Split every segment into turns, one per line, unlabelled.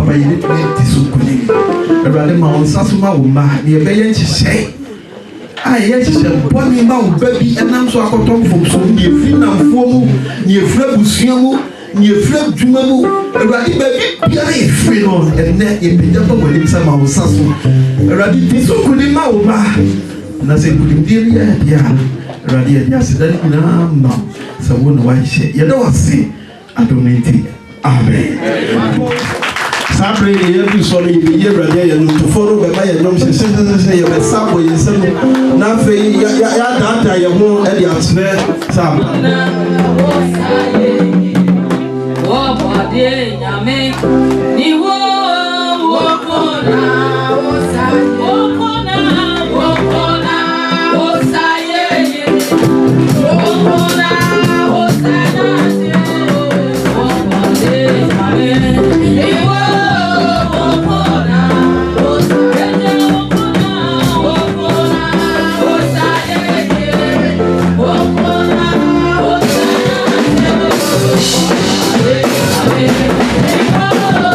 papa yɛ ne ti so kuni awurade ma wɔn nsa so ma wɔn mma ne yɛ bɛyɛ nhyehyɛ a yɛ hyehyɛ bɔne ma wo ba bi ɛnam so akɔtɔ mfomso ne yɛfiri namfoɔ mu ne yɛfiri abusua mu ne yɛfiri adwuma mu awurade baabi biara yɛfiri no ɛnɛ yɛpagya bɔ w'anim sɛ ma wo nsa so awurade ti so kuni ma wo mma na sɛ nkunimdie no yɛ deɛ a awurade yɛde aseda no nyinaa ma sɛ wo na wahyɛ yɛda wase adom nti amen Sabre ye bi so no ye awurade ye no toforo be ba ye nom sesesese ye be sabo ye nsem na fe ya data ye ho e de atrɛ sabo wo bode nyame ni wo kona wo sa wo kona wo sa ye wo kona wo sa na wo bode nyame ni wo Oh,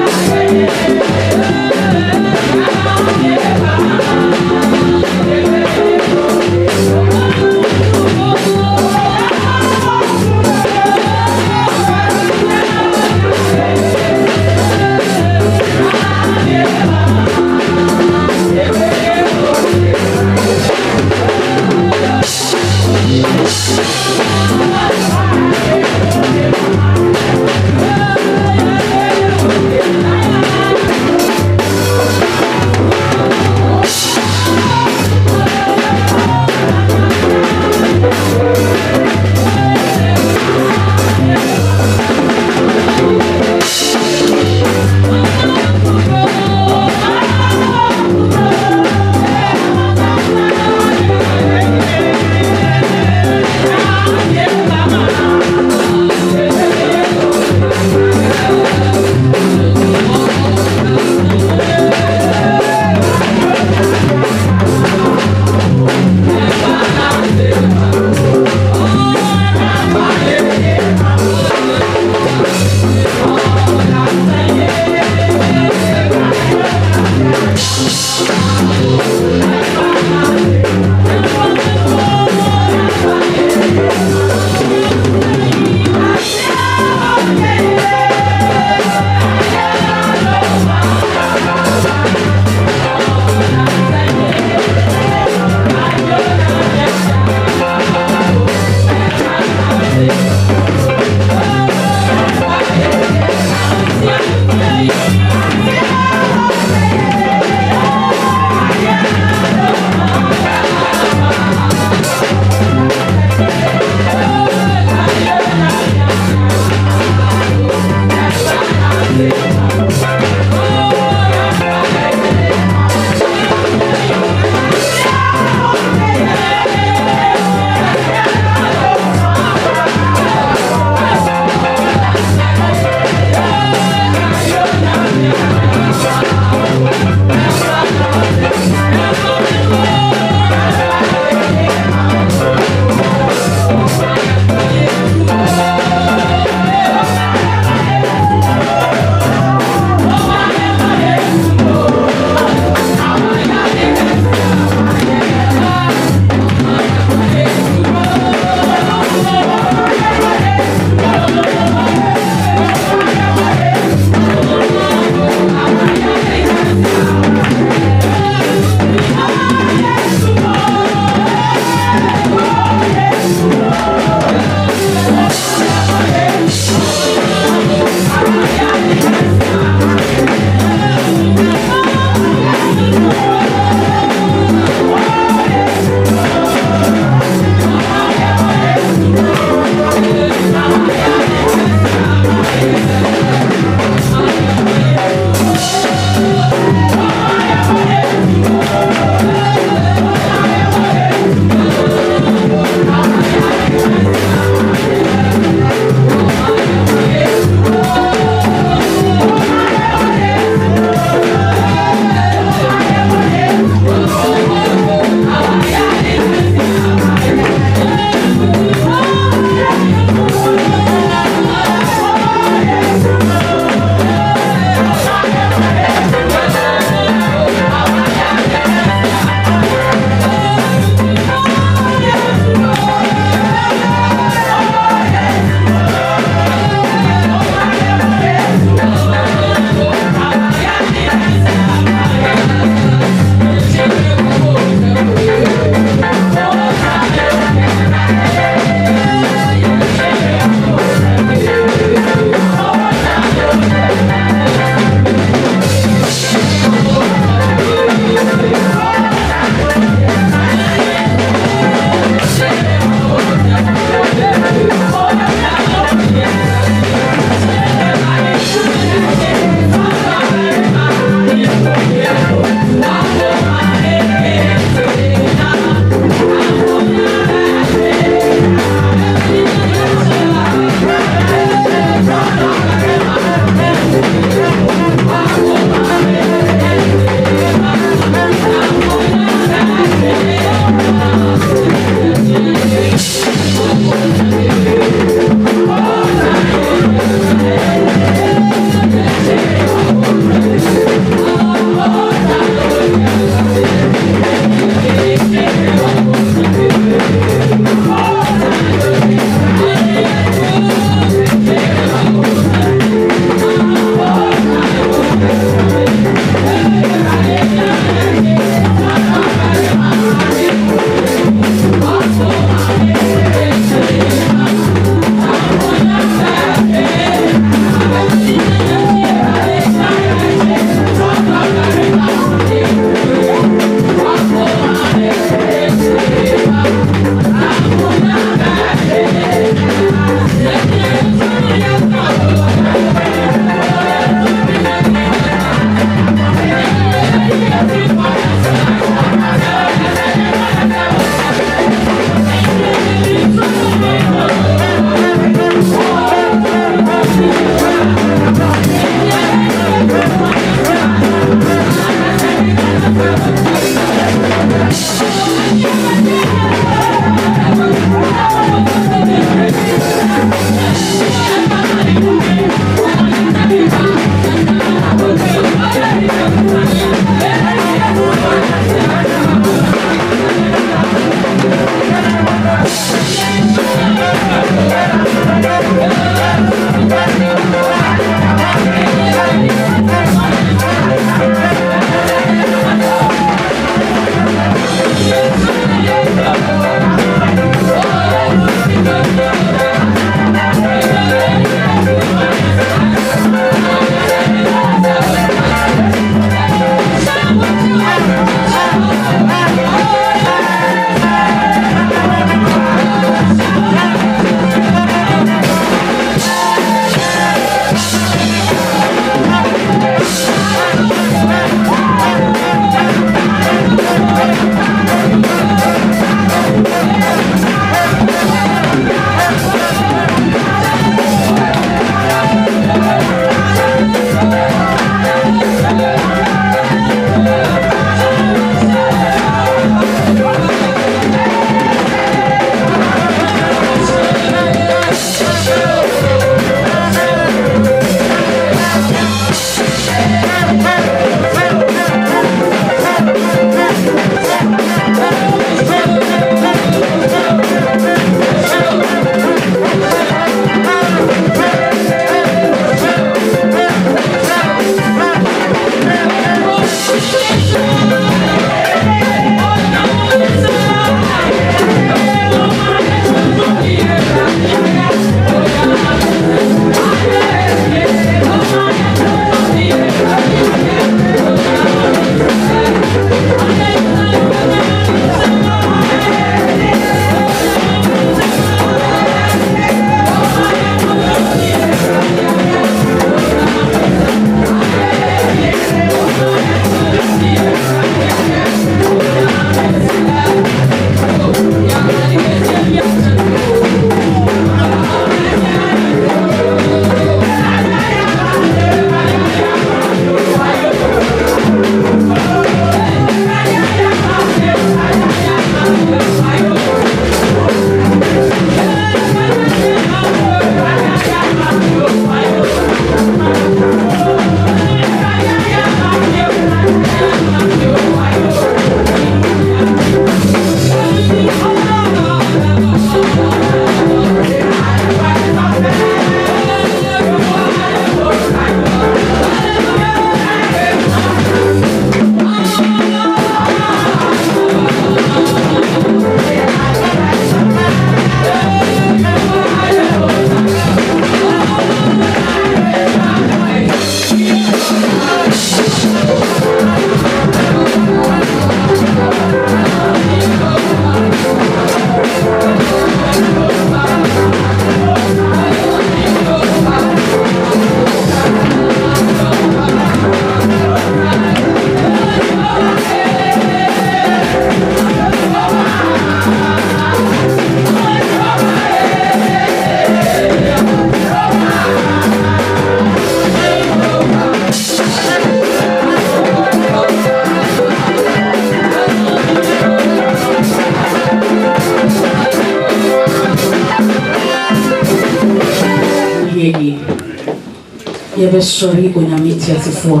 yɛbɛ sɔre onyame tiasefoɔ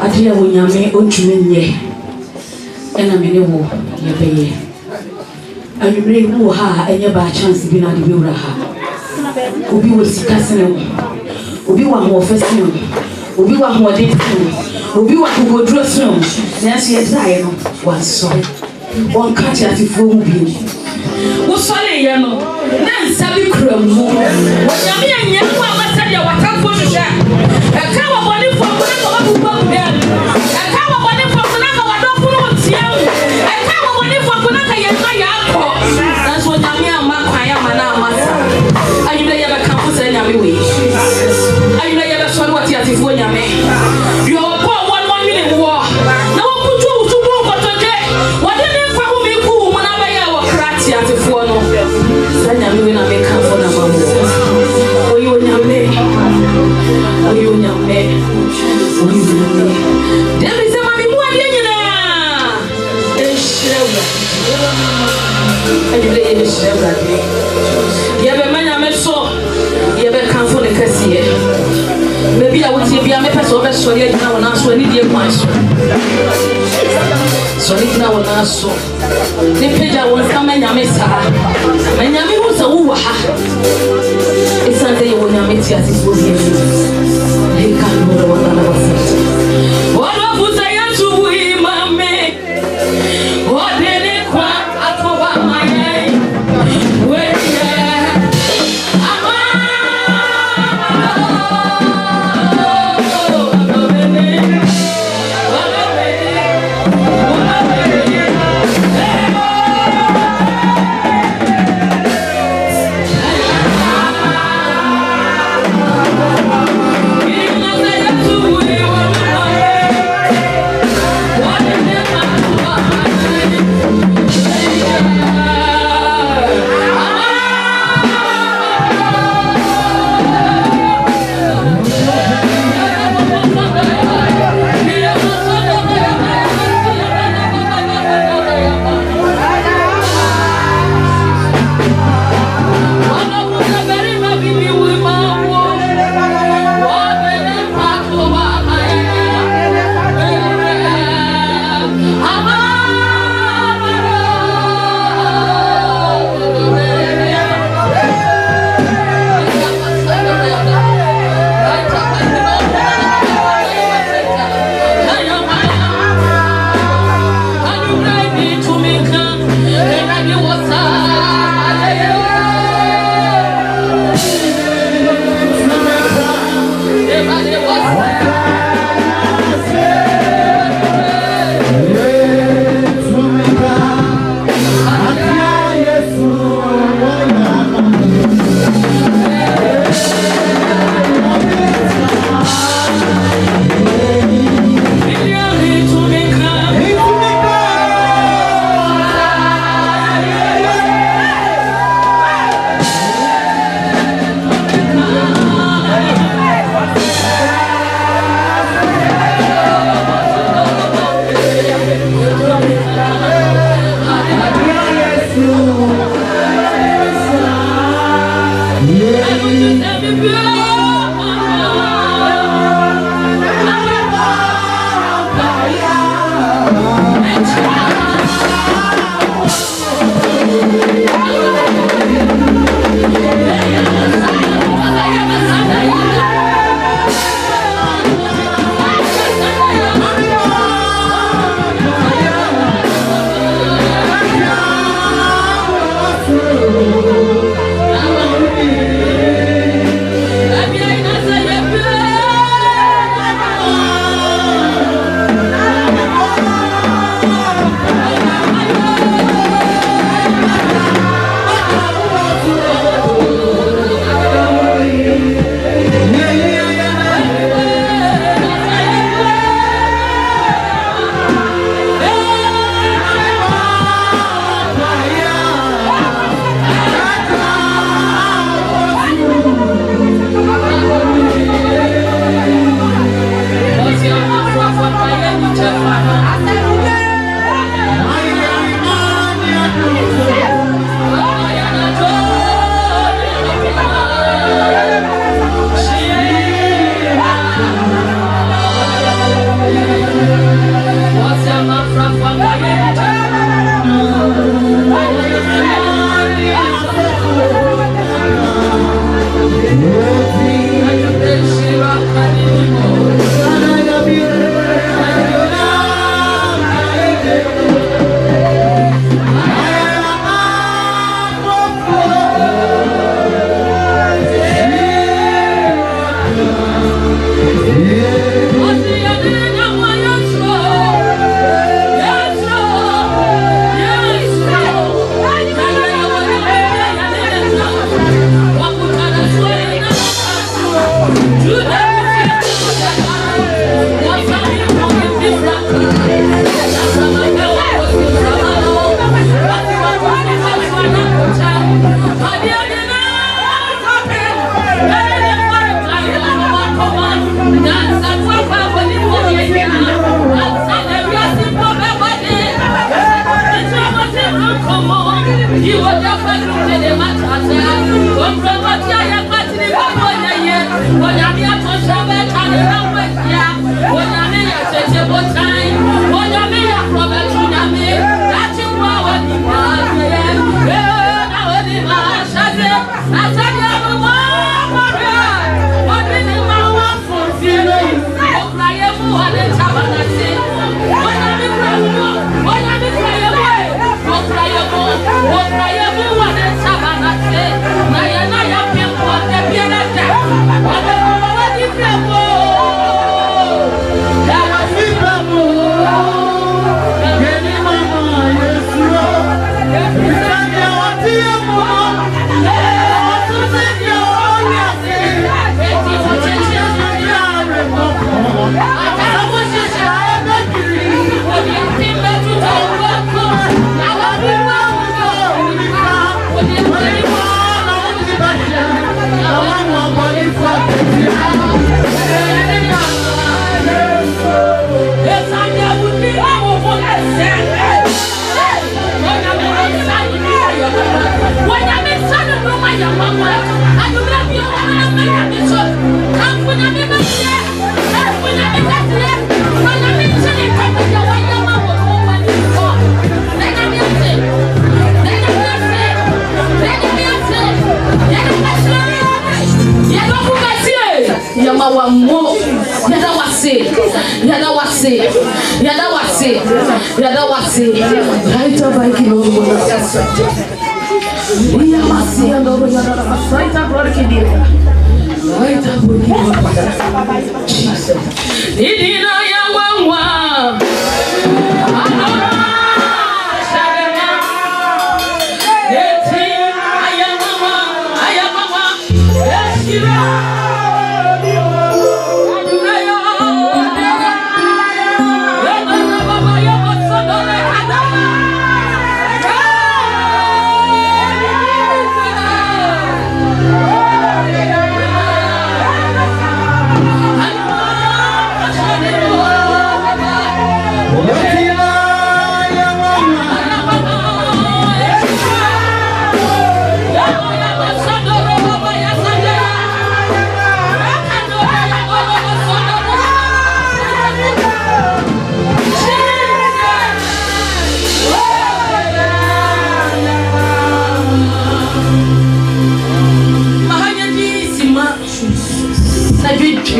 adeɛ a onyame ɔntumi nyɛ ɛna mene wo yɛbɛyɛ anwummerɛ mu wɔ ha a ɛnyɛ baa chance bi na de bɛwura ha obi wɔ sika sene wo obi wɔ ahoɔfɛ sene wo obi wɔ ahoɔden sene wo obi wɔ akokoduro sene wo nanso yɛdaeɛ no wansɔre wɔnka tiasefoɔ mu bio wosɔreyɛ no na nsa bi kura mu onyame anyɛ mu a wasɛdeɛ watamfo hwehwɛ ɛka wɔ bɔnefoɔ ko na ka wabobɔ mu dɛ ɛka wɔ bɔnefoɔ ko na ka wadɔfo no ɔtia wo ɛka wɔ bɔnefoɔ ko na ka yɛma yɛakɔ nanso onyame amma kwan ama na ama sa anwummerɛ yɛbɛkamfo sɛ nyame wei anwummerɛ yɛbɛsɔre wɔ teasefoɔ nyame deɛ ɔbɔ wɔ no ɔnwene woɔ na wɔkutu wo so bo nkɔtɔdwe wɔde ne mfa ho meku wo mu na bɛyɛ wɔ kra teasefoɔ no sɛ nyame wei na mɛkamfo na ma wo ɔyɛ onyame ɔyɛ onyame ɔyɛ onyame dɛbi sɛ ma me mu adeɛ nyinaa ɛnhyerɛ wura ɛnyerɛ yɛbɛhyerɛ wurade yɛbɛma nyame so yɛbɛkamfo ne kɛseɛ baabi a wotie bia mɛpɛ sɛ wobɛsɔre agyina wo naso anidie kwan so sɔre gyina wo naso ne pagya wo nsa ma nyame saa ma nyame hu sɛ wowɔ ha ɛsiane sɛ yɛwɔ nyame te asefoɔ bi anim ɛka no wɔnana wasɛte wɔdɔfo sɛ yɛto wo yi ma me wɔde ne kwa atɔba ma yɛn wɔyɛ we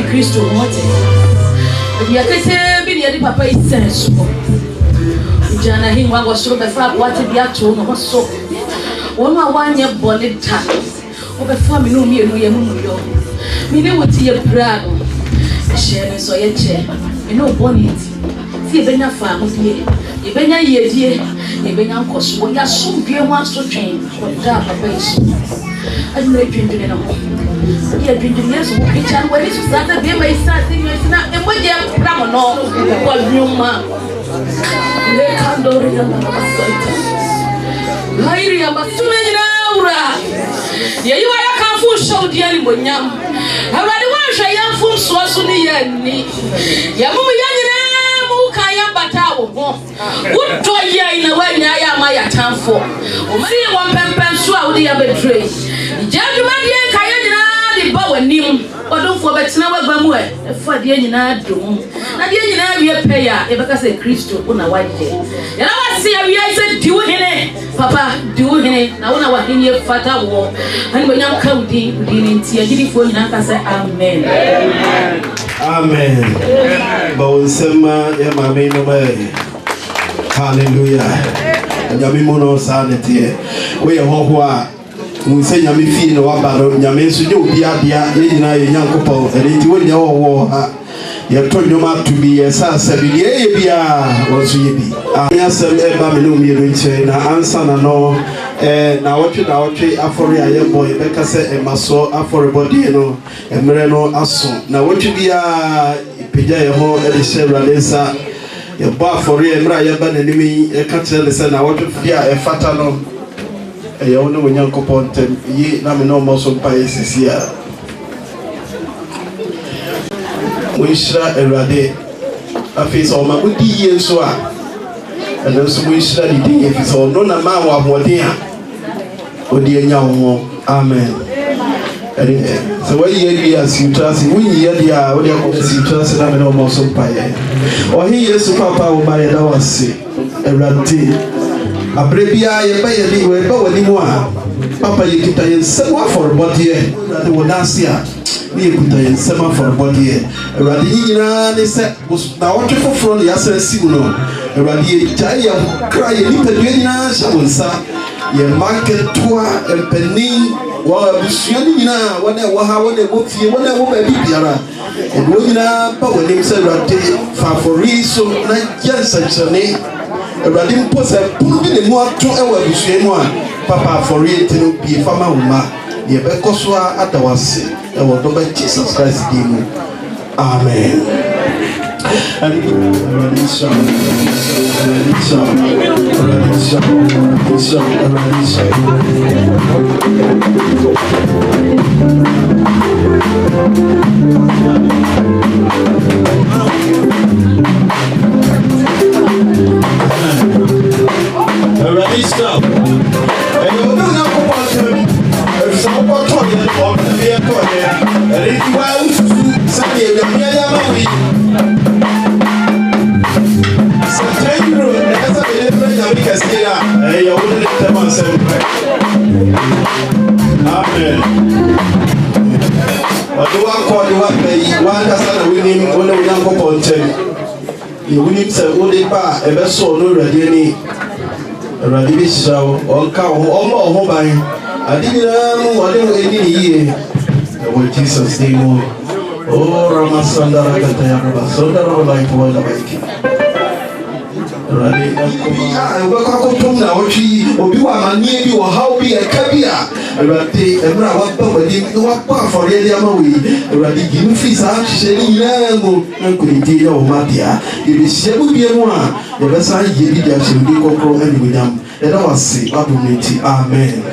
Kristo wote ya kese bi ne papa isenso jana hingwa go soro be fa wote bi ato no so wono awanye bole ta o be fa mi no mi enu ye mu yo mi ne woti ye bra no she ne so ye che mi no bonnet si e benya fa mo die e benya ye die e benya nkoso ya so bie ho aso twen ko da papa iso aduna twendwene no ya twendwene yeso ko kicha no wali so sata be mai sa tin yo sina e moje pramo no ko nyuma le kandori ya masaita hairi ya basumeni na ura ye yiwa ya kanfu show dia ni bonyam awade wa hwa ya mfu so so ni ya ni ya mu ya nyina mu ka ya bata wo ho wuto ya ina wa nya ya ma ya tanfo o mari won pempen so a wo dia betray jaju ma die ka ya nyina di ba wanim odonfo betina wagba mu e fa die nyina dum na die nyina wie pe ya e beka se Kristo una waje ya na wasi ya wie se diwo hene papa diwo hene na una wa hene fata wo ani bonyam kaudi ni ntia gidi fo nyina ka se amen
amen ba sema ya mame no ba hallelujah nyame mo no sanete we ye ho a Munse nyame fie na wabaro nyame nso je obi abia ye nyina ye nyankopɔ enti wonya wo ha ye to nyoma to bi ye sa sabi ye bia wonso ye bi anya sem e ba me no mi ro nche na ansa na no na wotwe afori aye boy be ka se e maso afori body no emre no aso na wotwe bia ipija ye ho e de shebra lensa ye ba afori emra ye ba na nimi e ka tere se na wotwe bia e fata no e ya ono nyankopɔ ntem yi na me no mo so pa esisia Mwishra Erade afisa o magudi yenso a eno so mwishra di efisa no na ma wa hoden a odi enya ho amen So why you as you trust when you hear the what you trust and I'm almost so pie. Or he is papa or by a was say a ranty. A brevia, you buy a little bit anymore. Papa, you get a summer for a body that will not see her. You put a summer for a body. A radina, they said, was now what you for the assay signal. A radia, cry a little bit, shall say. Ye market tour and penny while I was shooting now when I was here when I was a biara and when power name said favori so not just such a name a radim post a put in more 2 hours papa for it to be a farmer ye becoswa at our say I will do by Jesus Christ name. Amen. Amen. Do I call you up? One doesn't win him when we don't go on 10. You win him, say, oh, they bar a vessel, no ready. A ready show or cow or more home. I didn't know what they were any year. What Jesus name. Oh, Ramasanda, I got the Sunda like one of my Rani, I work out from now. She will be one near you or how be a caviar. Rati, and Rawa, but you know what for the Yamawi. Radi, you fees out, Shelly Lango, and Kuniti or Matia. If it's Shebu one, the best I give you that should be controlled and with them. Let us say, Amen.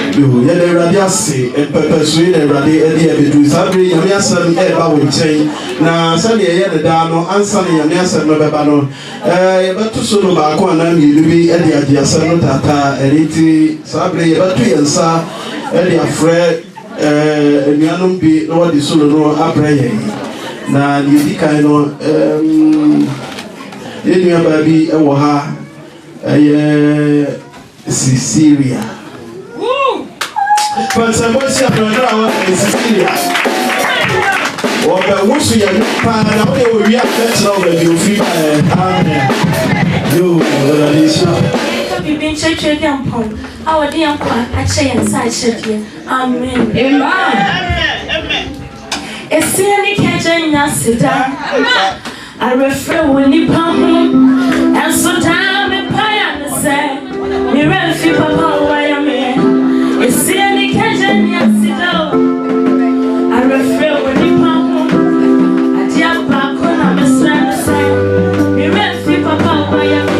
You yet radio say a persuade a radio to Sabri, Yasan, Eba with chain. Now, Sunday, the Dano, and Sunny, and Yasan, Novabano. But to Solo Baco, you be Eddie Adiasan, Tata, Editi, Sabri, Batu, and Sa, Eddie Fred, and Yanum be no the Solo Abre. Now, the kind of Indian baby, a Waha, a Syria. But somebody in Sicilia. Or the Wusu Yapan, we are better over you. Amen. You,
you've been church again, Pom. Our dear Pom, I say and such a Amen. Amen. A silly catching us down. I refer when you pump and so down the pie and say, you ran for Papa, why am I? A silly catching us down. I refer when you pump at your back when I'm a son. You ran for Papa, why am I?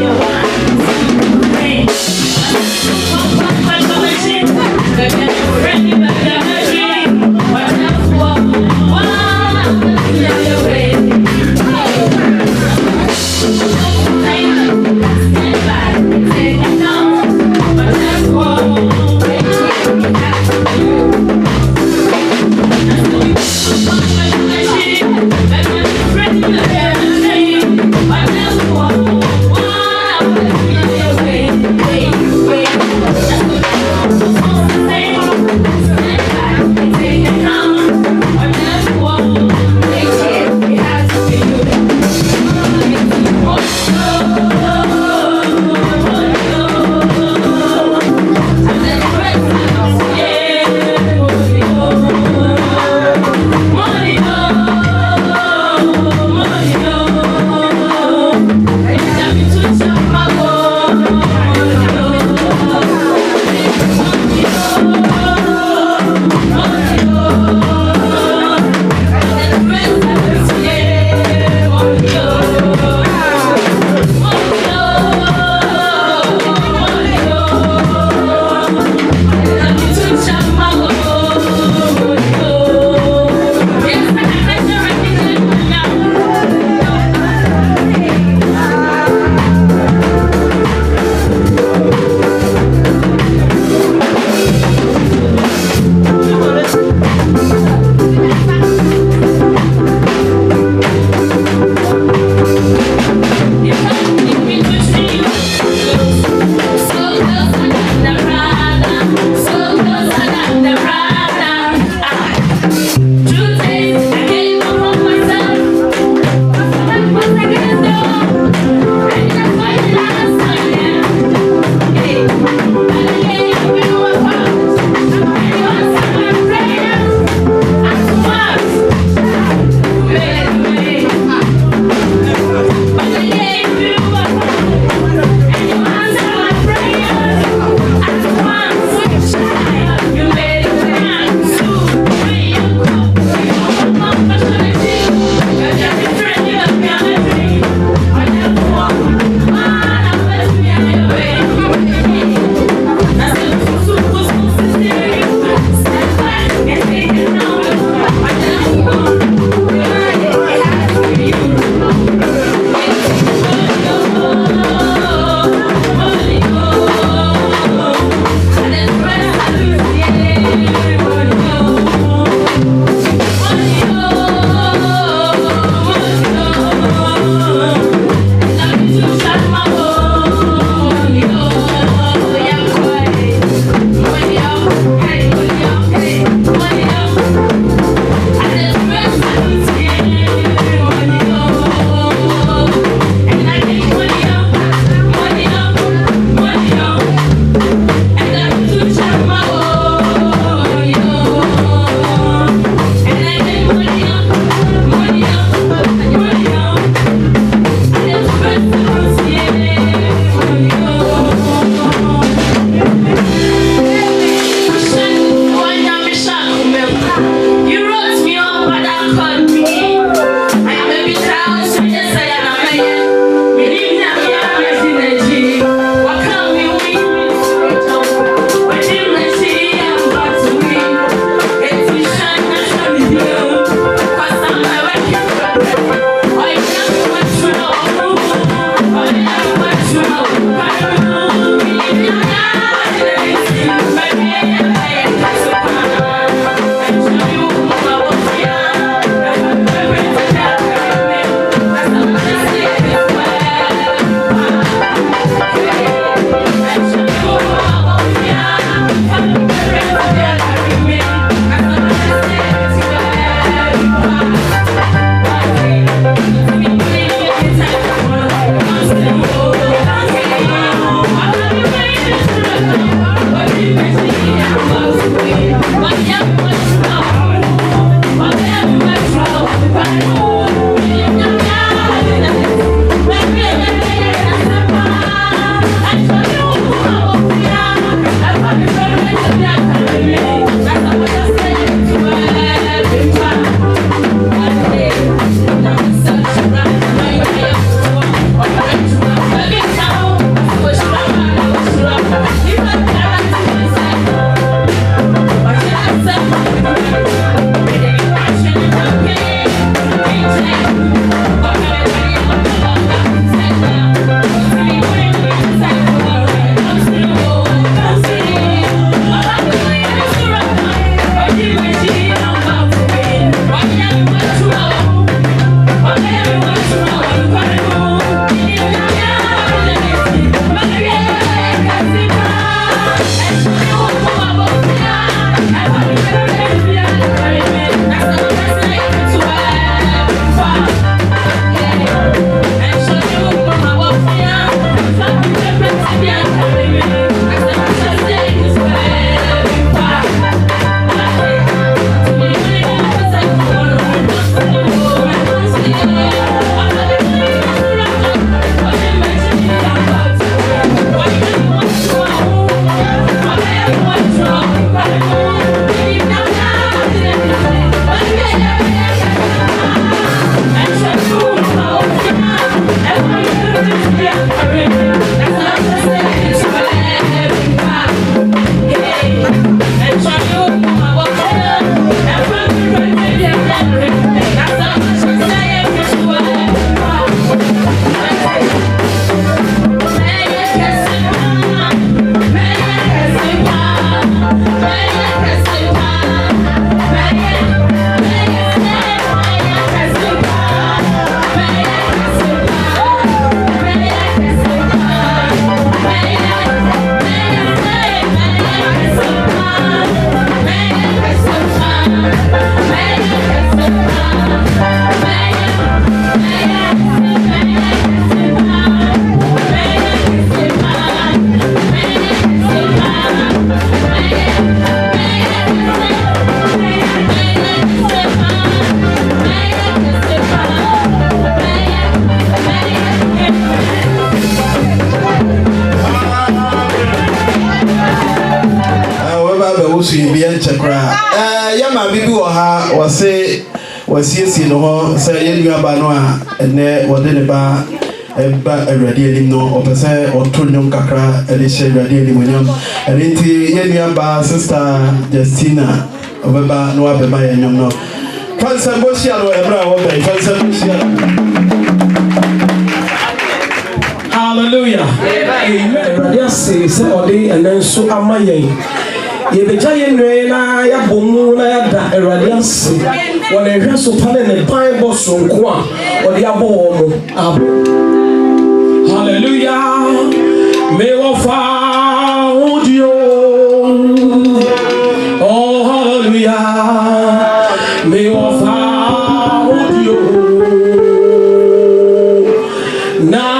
wusu bi en chekra ya ma bibi wo ha wo se wasiesie no ho se ye nua ba no a ene wode ne ba eba awrade anim no opese otonnyom kakra ele hye awrade anim onyam enti ye nua ba sister Justina obeba no abeba ye nyom no fansa bosia no ebra wo be fansa bosia.
Hallelujah. Amen. Radia say odi and then so amaye. Ye be jaye nwe na ya bomu na ya da Radia say. When they hear so pan in the Bible so nko a odi abo wo abo. Hallelujah. Me wo fa audio. Oh hallelujah. Me wo fa audio. Now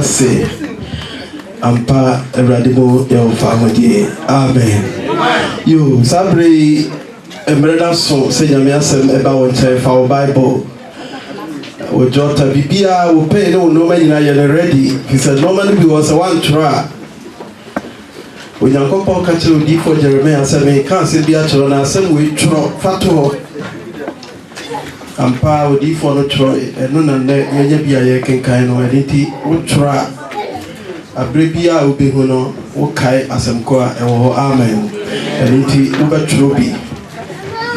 say ampa eradimo ya famodi amen yo sabre emreda so se nyame asem eba won che fa bible o jota bibia o pay no no man na you ready he said no man be was one try o yankopon ka che odi for Jeremiah say me kan se bia chero na asem we tro fato ampa odi for no tro eno na ne ye bia ye kenkan no editi o try abrebia obehu no wokai asemko a ewo amen editi ubetro bi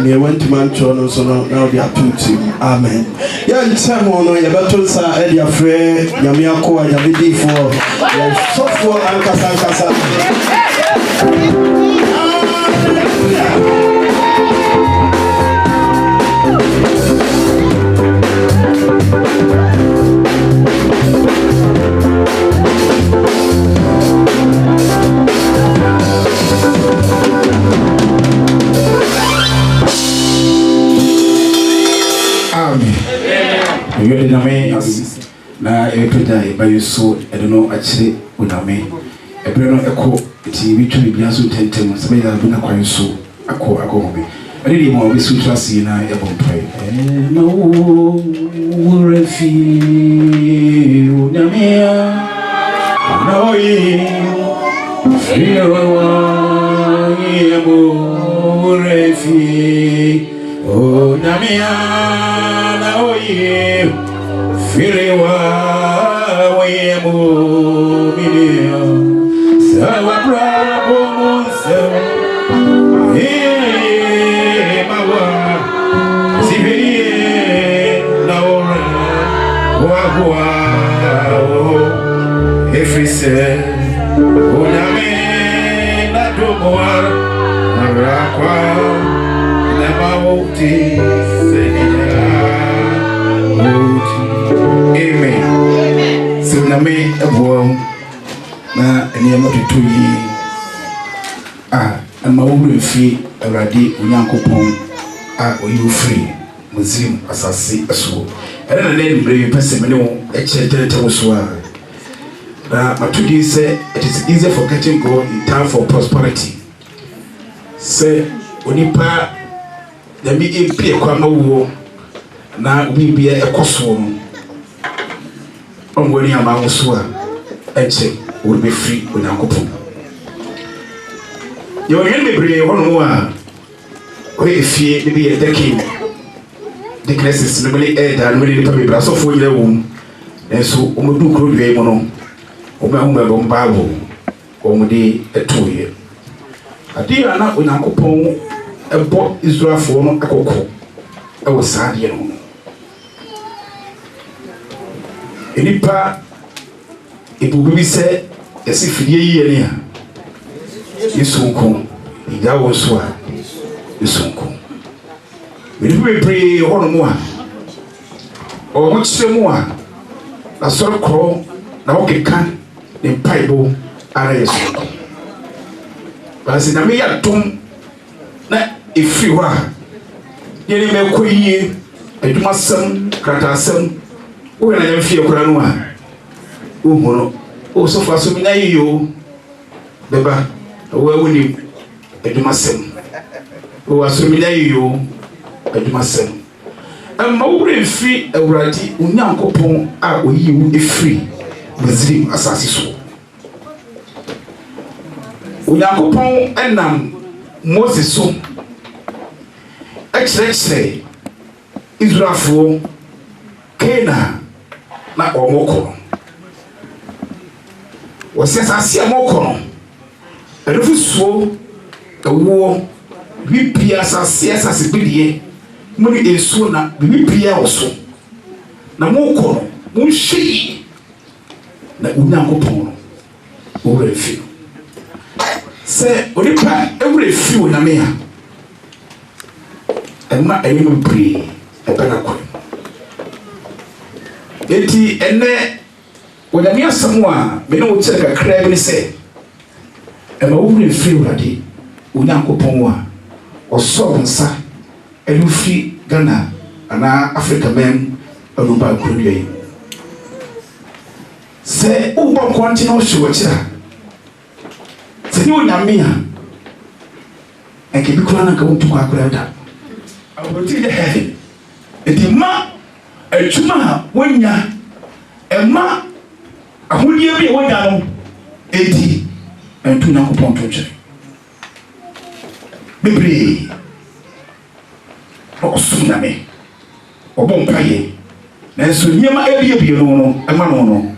ne went man tro no so no na obi atutu amen ya ntamo no ye beto sa e dia frɛ nyame akɔ nyame difo ya sofo ankasa
Yode name na epeda e bayo so edono akire uname ebre no eko ti bitwe bia so tentem se be ya bina kwan so akome ene di mo bisu trasi na e bompai no refi uname no yi fiwa yebo refi uname na oyi Filiwa wayemu milia sawa bravo munse mawa sibiye na ora wagwa efrise uname na domoa arakwa na mauti Amen. So na me ebo na enema tutuyi ama wure fi awrade onyankopon oyu free muslim asase aso era na nem brave person me no echete so na matudi say it is easy for getting God in time for prosperity say onipa da mi empie kwa mawo na bibia ekoso no onwani amawo so eche wo be free onyankopon yo yen bebre hono o efie de be decade the crisis no mele da no mele pa bebre so fo yire wo enso o modu kro dwe mo no o ma hu be bombaabo o mo de etoye ade ana onyankopon ebo Israelfo no akoko e wo saade no enipa ebubi se esi fidie yi ne a yesunko ija wo so a yesunko bebre hono mo a o mo kire mo a na soro kro na o keka ne paibo ara yesunko basi na me ya tum na efiri ho a yene me koyie aduma sam krata sam o na yem fie kora no a o mono o so fa so mi na yiyo beba o woni aduma sam o aso mi na yiyo aduma sam amma wo refi awradi onyankopon a oyiwu efiri muslim asase so onyankopon enam Moses so exercise Israelfo Kena na omoko wosesase amoko no erefusuo ewo bibia asase bidie muri ensuo na bibia oso na moko no munhyi na onyankopon no wo refi se onipa every few na me ha ema ayem pray ebana ko eti ene wodami asamu a me no cheka kakra bi se ema every few rade onyankopon a oso nsa elufi Ghana ana Africa men aluba kudwe se ubo kwanti no hwe Sini onyame a enke bi kura na ka wontu akura da awoti the heaven eti ma atuma wonya ema ahodie bi wonya no eti entu na kopon to kire bebre o suname obon paye na so nyema ebie no ema no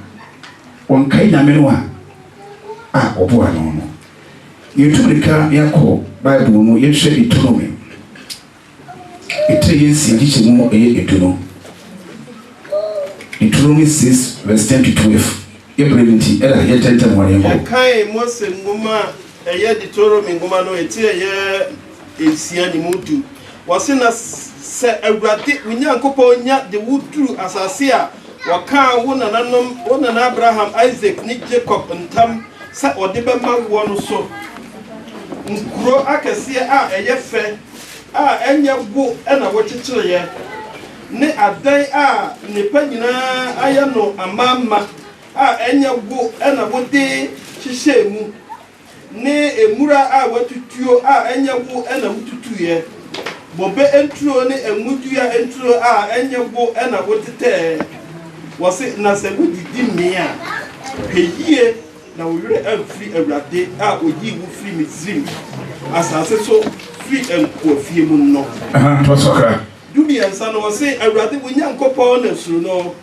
won kai nyame no a obo ano no yetumika yako Bible mu yehwe Deuteronomy eteyensi giche mu eduno Deuteronomy 6 verse 10 to 12 yebrementi era yetente mo yemo
kai Mose ngoma Deuteronomy ngoma no etiye esia ni mutu wasina se awurade Onyankopon nya de wuduru asase a waka wona na Abraham Isaac ni Jacob ntam sa odebema wo no so nkuro akese a eyefe a enya go na wochichire ne adan a nipa nyina aya no amama a enya go na wode hihye mu ne emura a watutuo a enya go na wututuye bobe enturo ne emudua enturo a enya go na wotete wose na se wudidi mia peyie na wure free awrade a oyi wu free Muslim asase so free enkofie mu no
to soka
dubi ansa no wose awrade Onyankopon na suru no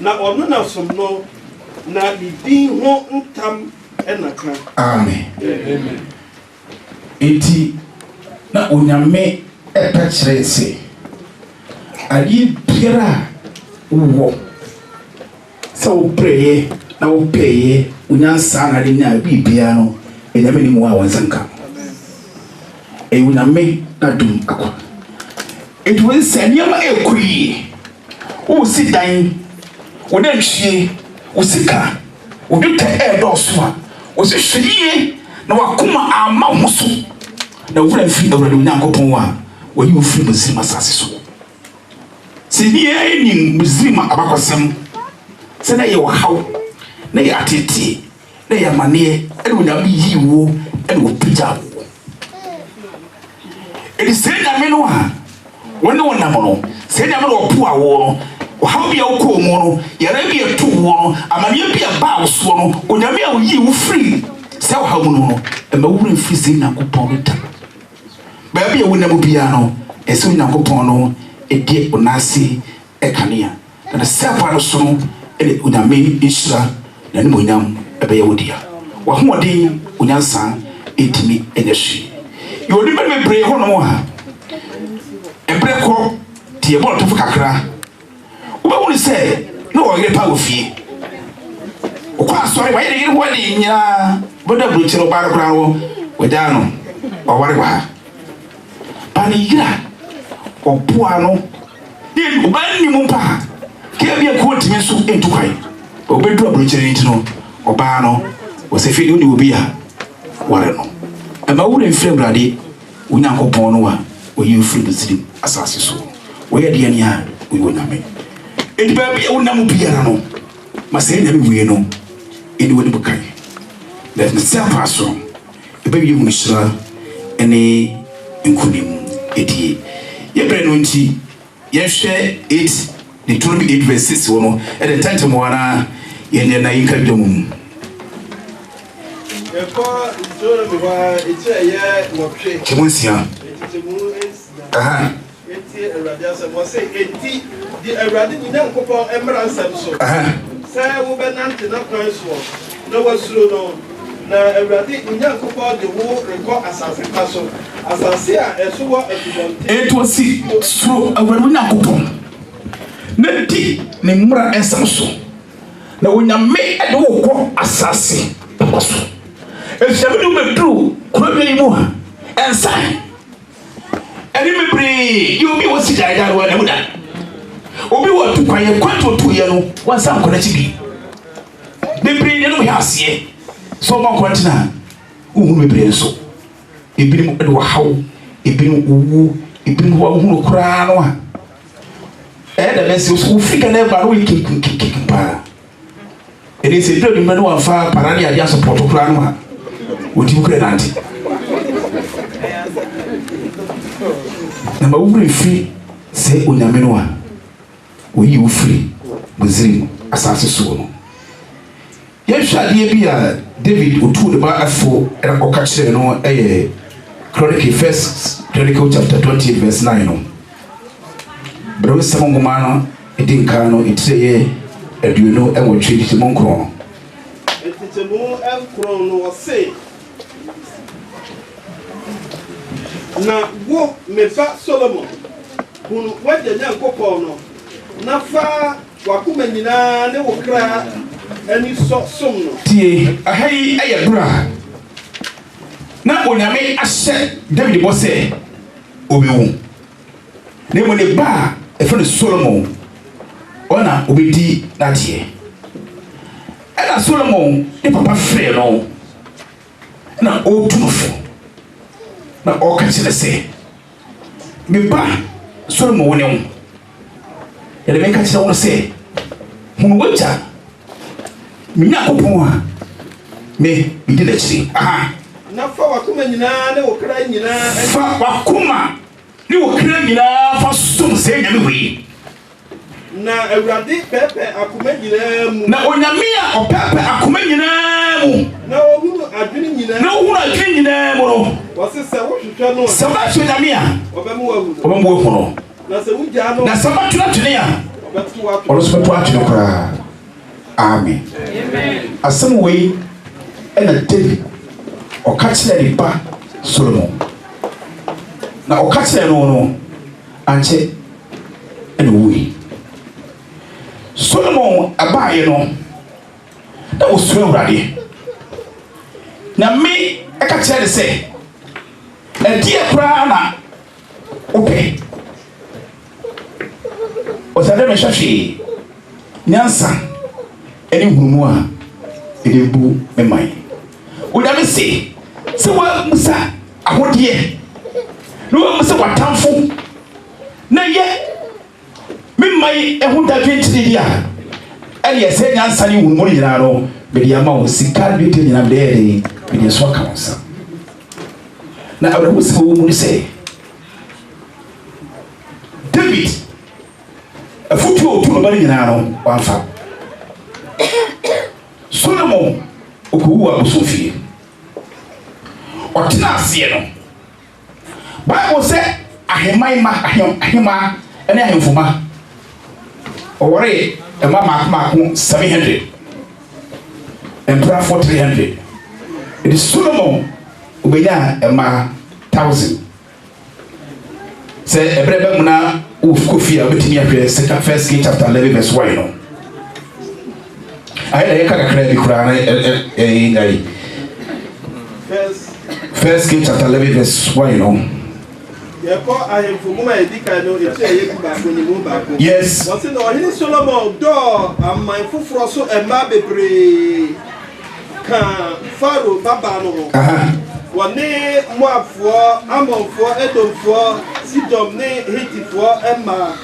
na ɔno na som no na din ho ntam ɛnaka.
Amen. Eti na onyame ɛka kyerɛ sɛ adeɛ biara wo sɛ wobrɛyɛ na wopɛyɛ onyansa na de nya biribiara no ɛnyame ne mu a wɔnsanka ɛyɛ onyame na dum akɔ. Eti wɔn sɛ nneɛma ɛkɔ yie wosi dan wɔde ntwie wosika wɔde tɛ ɛdɔɔso a wɔsi hwɛyie na wakoma ama wo so na wura mfiri awurade onyankopɔn a wɔyi wo firi Misraim asase so. Sɛ biara nim Misraim abakɔsɛm sɛ na yɛ wɔhaw na yɛ atete na yɛ amaneɛ ɛne onyame yi wo ɛne wɔpagya wo. Ɛde sɛ nyame no a wɔne wo nam no sɛ nyame no wɔpo awo no wɔhaw bi a wokɔɔ mu no yɛra bi ɛto wo no amaneɛ bi a baa wo soɔ no onyame a woyii wo firi sɛ wɔhaw mu no ɛma wowura mfiri sɛ nyankopɔn no da baabi a wonam biara no ɛsɛ onyankopɔn no ɛdeɛ onase ɛkanea na sɛ pa no so no ɛde onyame nhyira na ne monyam ɛbɛyɛ wo dea wahoɔden onyansa ɛtumi ɛnyɛ hwee yɛwɔde bɛne bebree hɔ nom a ɛberɛ kɔ deɛ bɔɔ tofo kakra wobɛwone sɛ na wɔyere pa wɔ fie wokɔ asɔre wayere yere hɔ de nyinaa bɛda burokyerɛ wo baa no koraa wɔ wɔgyaa no ɔware wɔ ha ba ne yera ɔboa no ne ɔbaa ne mu mpa kɛ bia kɔ ntimi nso ɛntu kwan ɔbɛduru aburokyerɛ nti no ɔbaa no wɔsɛ fie ne wone obi a ware no ɛma wura mfiri awurade onyankopɔn no a ɔyɛ mfiri Misraim asase so wɔyɛ deɛ ne a ɔyɛ onyame. Ɛdi baabi a wonam biara no ma sɛ nyame wie no ɛne wɔne bukae na sɛ apaa so ɛbɛwie hu nhyira ɛne nkonim ɛdie. Yɛbrɛ no nti yɛhwɛ 8 Deuteronomy 8:6 wɔ no ɛde ntɛntɛm wɔ na yɛnyɛ na yɛnka dwa mu.
Yɛkɔ Deuteronomy hɔ ɛkyɛ yɛ wɔtwe
kyɛmu nsia
ɛti awurade asɛm wɔ sɛ ɛti de awurade Nyankopɔn mmara nsɛm so sɛ wobɛnante na kwan soɔ na wasuro no na awurade Nyankopɔn de wo rekɔ asase pa so asase a ɛso wɔ asubɔnten
ɛto si suro awurade Nyankopɔn na di ne mmara nsɛm so na onyame ɛde wo kɔ asase pa so ɛhyɛme de wobɛduru kuro yi mu a ɛnsan ɛne bebree yɛ obi wɔ si gyaagyaa no wɔ da obi wɔ tu kwan yɛ kwanto to yɛ no wansa nkɔ n'akyi bi bebree ne no yɛ aseɛ sɛ ɔma nkɔ ntena wohunu bebree nso ebinom de wɔhaw ebinom wowu ebinom wɔhunu koraa no a ɛyɛ dɛ mɛsɛ so wofiri ka na ɛba no woyɛ kinkinkinkin paa ɛne sɛ duro nimɛ no wɔmfa para ne adeɛ asopɔto koraa no a wɔtim kura nante na ma wowura mfiri sɛ onyame no a wɔyi wo firi Misraim asase soɔ no. Yɛhwɛ adeɛ bi a David otuu ne ba afo ɛna ɔka kyerɛ no ɛyɛ First Chronicle chapter 20:9 no. Brɛ nsɛm nwoma no ɛdi nkaa no ɛtirɛ yɛ aduonu ɛwɔtwe titemu nkron.
Titemu nkron no wɔse na wo mefa Solomon hunu wagya Nyankopɔn no na fa wakoma nyinaa ne wo kra ani som no.
Tie aha yi ɛyɛ bra na onyame ahyɛ David bɔ sɛ obewu na mo ne ba ɛfɛ no Solomon ɔna obedi n'adeɛ ɛna Solomon ne papa frɛ no na ɔtu no fo na ɔka kyerɛ sɛ me ba Solomon wone wo yɛde meka kyerɛ wo sɛ hunu wagya me Nyankopɔn a me medi n'akyiri
na fa wakoma nyinaa ne wo kra nyinaa
fa wakoma ne wo kra nyinaa fa som sɛ nyame wei
na awurade pɛpɛ akoma nyinaa mu
na onyame a ɔpɛpɛ akoma nyinaa mu
na ohunu adwene nyinaa mu no wɔse sɛ wohwehwɛ no
sɛ wobɛhwɛ onyame a
ɔbɛmu wahu
no
na sɛ wogyaa no
na sɛ wobɛtena twene a ɔno nso bɛto atwene koraa. Amen. Asɛm wei ɛna David ɔka kyerɛ ne ba Solomon. Na ɔka kyerɛ no ankyɛ ɛna owui. Solomon abaayɛ no na ɔsuro Awurade. Na me ɛka kyerɛ ne sɛ ɛdeɛ koraa na wopɛ. Ɔsɛ dɛ mehwɛ hwee nyansa ɛne hunumu a ɛde bu me man. Wonyame se sɛ woamusa ahodeɛ na woamusa w'atamfo na yɛ me man ɛho da dwentiri a ɛne ɛsɛ nyansa ne hunumu no nyinaa no mede ama wo sika dwetiri nyinaa dɛɛde mede so aka wo nsa. Na awurawo sɛ wɔ mu ne sɛ David afutuo otu no bari nyinaa no wamfa. Solomon okuwu abosofie ɔtena aseɛ no Bible sɛ ahema ɛne ahemfoma ɔwɔre ɛma maako 700 mpra 300. Ɛde Solomon obenya ɛma 1000. Sɛ ɛbrɛ bɛ mu na wofie a wobɛtumi ahwɛ 1 King chapter 11 verse 1 no. Ayɛ na yɛka kakra bi koraa na First King chapter 11 verse 1 no. Yes.
What's in the Ohini Solomon door and my foot so a mabebre can Pharaoh Babano. One name more for Ammon for Edom for Sidom ne Haiti for Emma.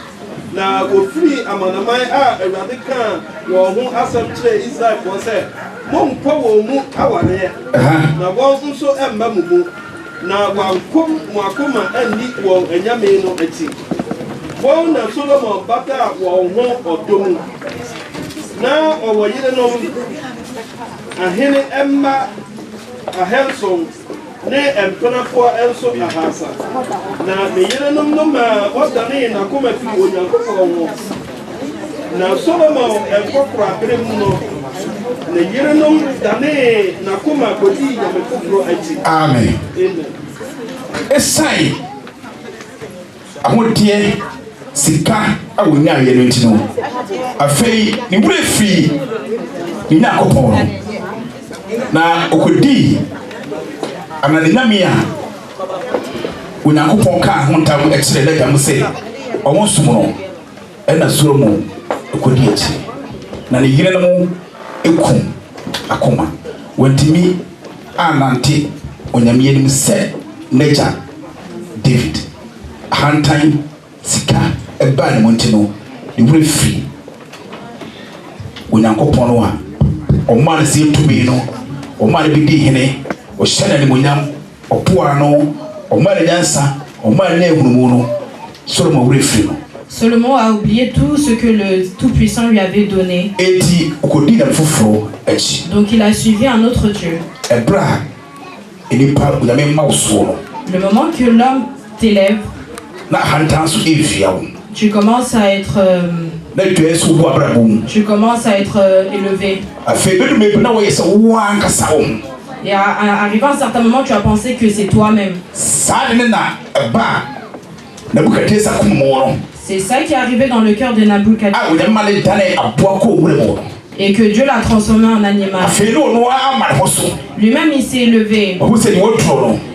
Now go free among my a radical or who accept Israel for say. Mom power mu aware. Now one so Emma mumu. Now one come Makuma and Nick wall and Yamino eti. One and Solomon Bata wall home or dome. Now or you know a henny Emma a handsome. Ne empana for Elso Ahasa. Na me yerenom no ma odane na koma fi onyankopon. Na Solomon enkokra krem no. Ne yerenom dane na koma kodi ya mekofro achi.
Amen.
Amen.
Esai ahotie sika awonya ye no ntino. Afei ni wure fi ni nakopon. Na okodi ananinyamia Onyankopon ka ho ntam ekire lega mu se owo sumo no ena Solomon ekodi echi na ne yire no ekum akoma wantimi anante onyame anim se nature David hantan sika eba ne montino ne wure free Onyankopon no a omane se tumi no omane bi di hene o hyɛne ne monyam ɔpoa no ɔmane nyansa ɔmane ne hunumu no Solomon wure free no.
Solomon a oublié tout ce que le Tout-Puissant lui avait donné.
Eti okodi na foforo akyi.
Donc il a suivi un autre Dieu.
Ebra enipa onyame ma wo no.
Le moment que l'homme t'élève,
na hantan so efia wo.
tu commences à être élevé. Et arrivant à un certain moment, tu as pensé que c'est toi-même. C'est ça qui est arrivé dans le cœur de Nabuchodonosor. Et que Dieu l'a transformé en animal. Lui-même, il s'est élevé.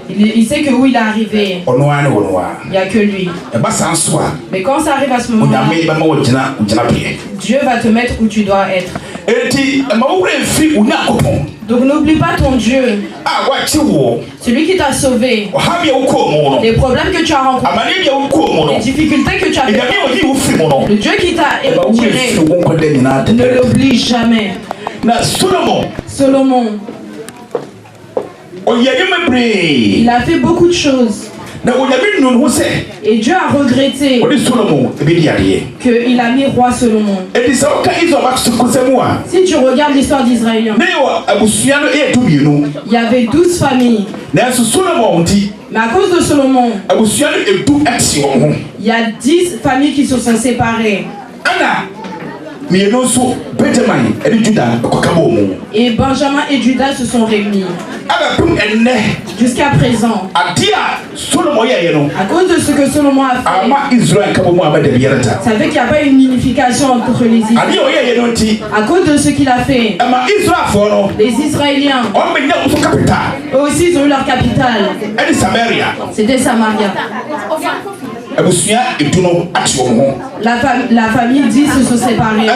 Il sait que où il est arrivé, il n'y a que lui. Mais quand ça arrive à ce moment-là, Dieu va te mettre où tu dois être. Donc n'oublie pas ton Dieu, celui qui t'a sauvé, les problèmes que tu as rencontrés, les difficultés que tu as fait, le Dieu qui t'a tiré, ne l'oublie jamais. Solomon, il a fait beaucoup de choses. Et Dieu a regretté qu'il a mis roi Solomon. Si tu regardes l'histoire d'Israël, il y avait 12 familles. Mais à cause de Solomon, il y a 10 familles qui se sont séparées. Et Benjamin et Judas se sont réunis. Jusqu'à présent, à cause de ce que Solomon a fait, ça fait qu'il n'y a pas une unification entre les Israéliens. À cause de ce qu'il a fait, les Israéliens, eux aussi ils ont eu leur capitale. C'était Samaria. La famille 10 se sont séparés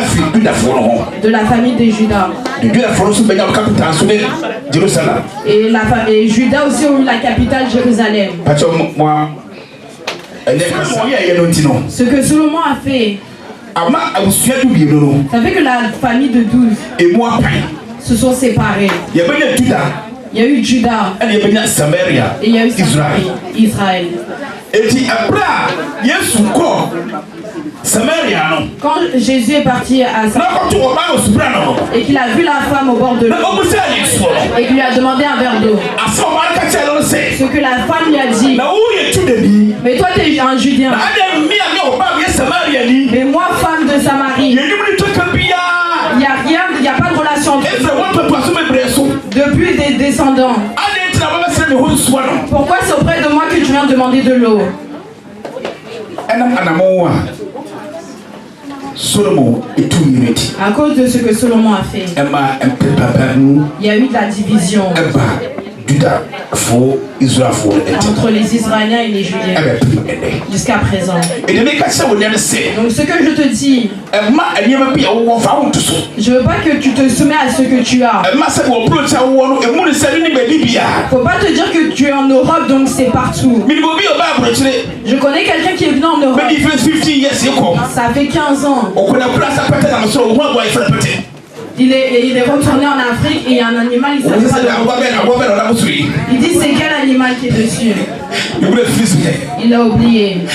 de la famille des Judas. Et Judas aussi ont eu la capitale Jérusalem. Ce que Solomon a fait, ça fait que la famille de 12 se sont séparés. Il y a eu Judas et il y a eu Israël. Quand Jésus est parti à Samarie et qu'il a vu la femme au bord de l'eau et qu'il lui a demandé un verre d'eau, ce que la femme lui a dit: mais toi tu es un Judéen, mais moi femme de Samarie, il n'y a rien, il n'y a pas de relation depuis des descendants. Pourquoi c'est auprès de moi que tu viens demander de l'eau? À cause de ce que Solomon a fait, il y a eu de la division entre les Israéliens et les Judiens jusqu'à présent. Donc ce que je te dis, je veux pas que tu te soumets à ce que tu as. Faut pas te dire que tu es en Europe donc c'est partout. Je connais quelqu'un qui est venu en Europe, ça fait 15 ans. Il est retourné en Afrique et il y a un animal, il s'appelle pas. Il dit c'est quel animal qui est dessus? Il l'a oublié.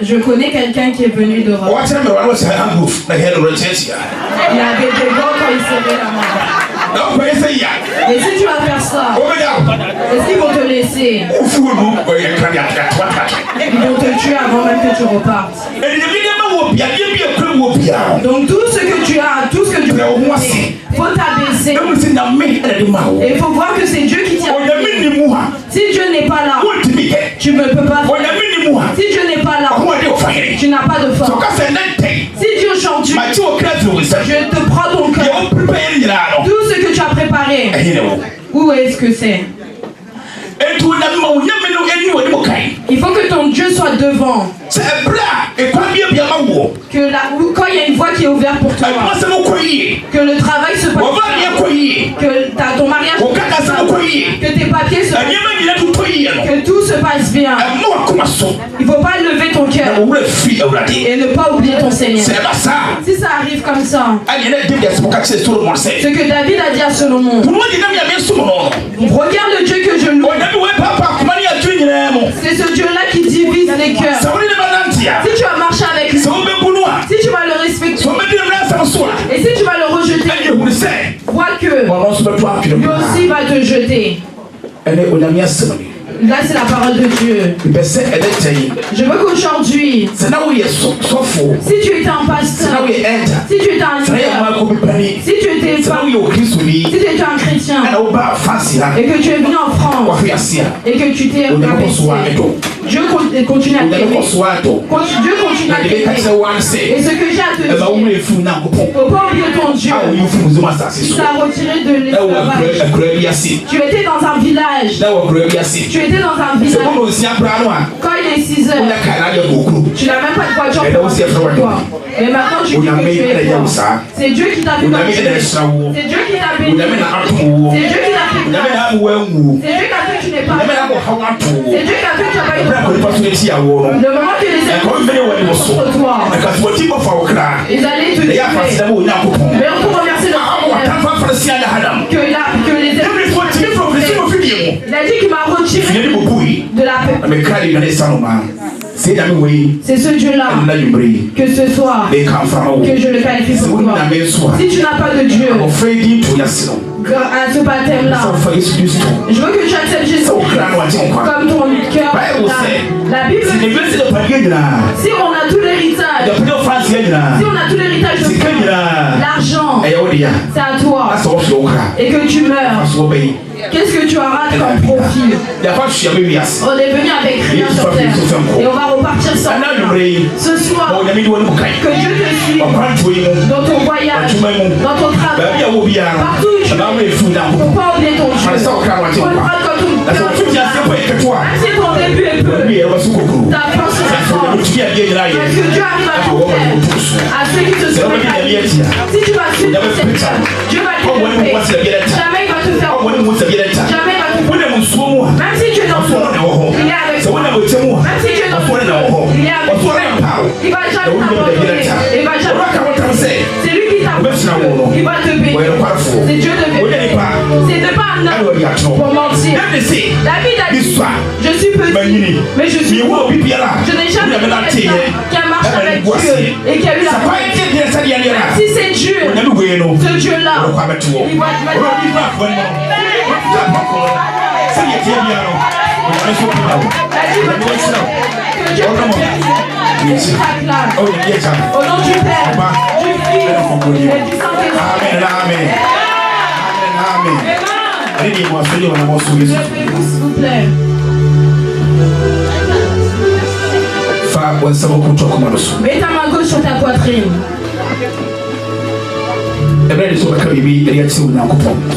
Je connais quelqu'un qui est venu d'Europe. Il avait des gants quand il serrait la main. Et si tu vas faire ça, est-ce qu'ils vont te laisser? Ils vont te tuer avant même que tu repartes. Donc tout ce que tu as, tout ce que tu as, faut t'abaisser. Et il faut voir que c'est Dieu qui tient. Si Dieu n'est pas là, tu ne peux pas faire. Si Dieu n'est pas là, tu n'as pas de force. Si Dieu chante, je te prends ton cœur. Tout ce que tu as préparé, où est-ce que c'est? Il faut que ton Dieu soit devant. Que quand il y a une voie qui est ouverte pour toi, que le travail se passe bien, que ton mariage se passe bien, que tes papiers se passent bien, que tout se passe bien. Il ne faut pas lever ton cœur et ne pas oublier ton Seigneur. Si ça arrive comme ça, ce que David a dit à Solomon, regarde le Dieu que je loue. C'est ce Dieu-là qui divise les cœurs. Si tu vas marcher avec lui, si tu vas le respecter, et si tu vas le rejeter, vois que lui aussi va te jeter. Là, c'est la parole de Dieu. Je veux qu'aujourd'hui, si tu étais un pasteur, si tu étais un leader, si tu étais un chrétien, et que tu es venu en France, et que tu t'es rabaissé, Dieu continue à t'aimer. Dieu continue à t'aimer. Et ce que j'ai à te dire, il ne faut pas oublier ton Dieu. Il t'a retiré de l'esclavage. Tu étais dans un village. Tu étais dans un village. Quand il est 6 heures, tu n'as même pas de voiture pour toi. Mais maintenant tu dis que tu es fort. C'est Dieu qui t'a fait marcher. C'est Dieu qui t'a béni. C'est Dieu qui t'a fait grâce. C'est Dieu qui a fait que tu n'es pas là. C'est Dieu qui a fait que tu n'as pas eu de problème. Le moment que les ennemis sont contre toi, ils allaient te tuer. Mais on peut remercier le Seigneur que les ennemis. Il a dit qu'il m'a retiré de la paix. C'est ce Dieu-là, que ce soir, que je le qualifie pour toi. Si tu n'as pas de Dieu, à ce baptême-là. Je veux que tu acceptes Jésus comme ton cœur. La Bible dit, si on a tout l'héritage, si on a tout l'héritage de l'argent, c'est à toi, et que tu meurs, qu'est-ce que tu auras comme profit? On est venu avec rien sur terre et on va repartir sans rien. Ce soir, que Dieu te suive dans ton voyage, dans ton travail, partout où tu es. Faut pas oublier ton Dieu. Faut le prendre comme tout cœur. Si ton début est peu, ta fin sera forte. Parce que Dieu arrive à tout faire. À ceux qui te soumettent. Si tu vas suivre cette terre, Dieu va t'élever. Jamais il va te faire honte. Jamais il va te faire honte. Même si tu es dans son nom, il est avec toi. Même si tu es dans son nom, il est avec toi. Il va jamais t'abandonner. Il va jamais t'abandonner. C'est lui qui t'a béni. Il va te bénir. C'est Dieu de bénir. C'est de pas un homme pour mentir. David a dit, je suis petit, mais je suis beau. Je n'ai jamais vu quelqu'un qui a marché avec Dieu et qui a eu la promesse. Même si c'est Dieu, ce Dieu-là, il va te mettre. Au nom du Père, du Fils et du Saint-Esprit.
Amen.
S'il vous plaît. Mets ta main gauche sur ta poitrine.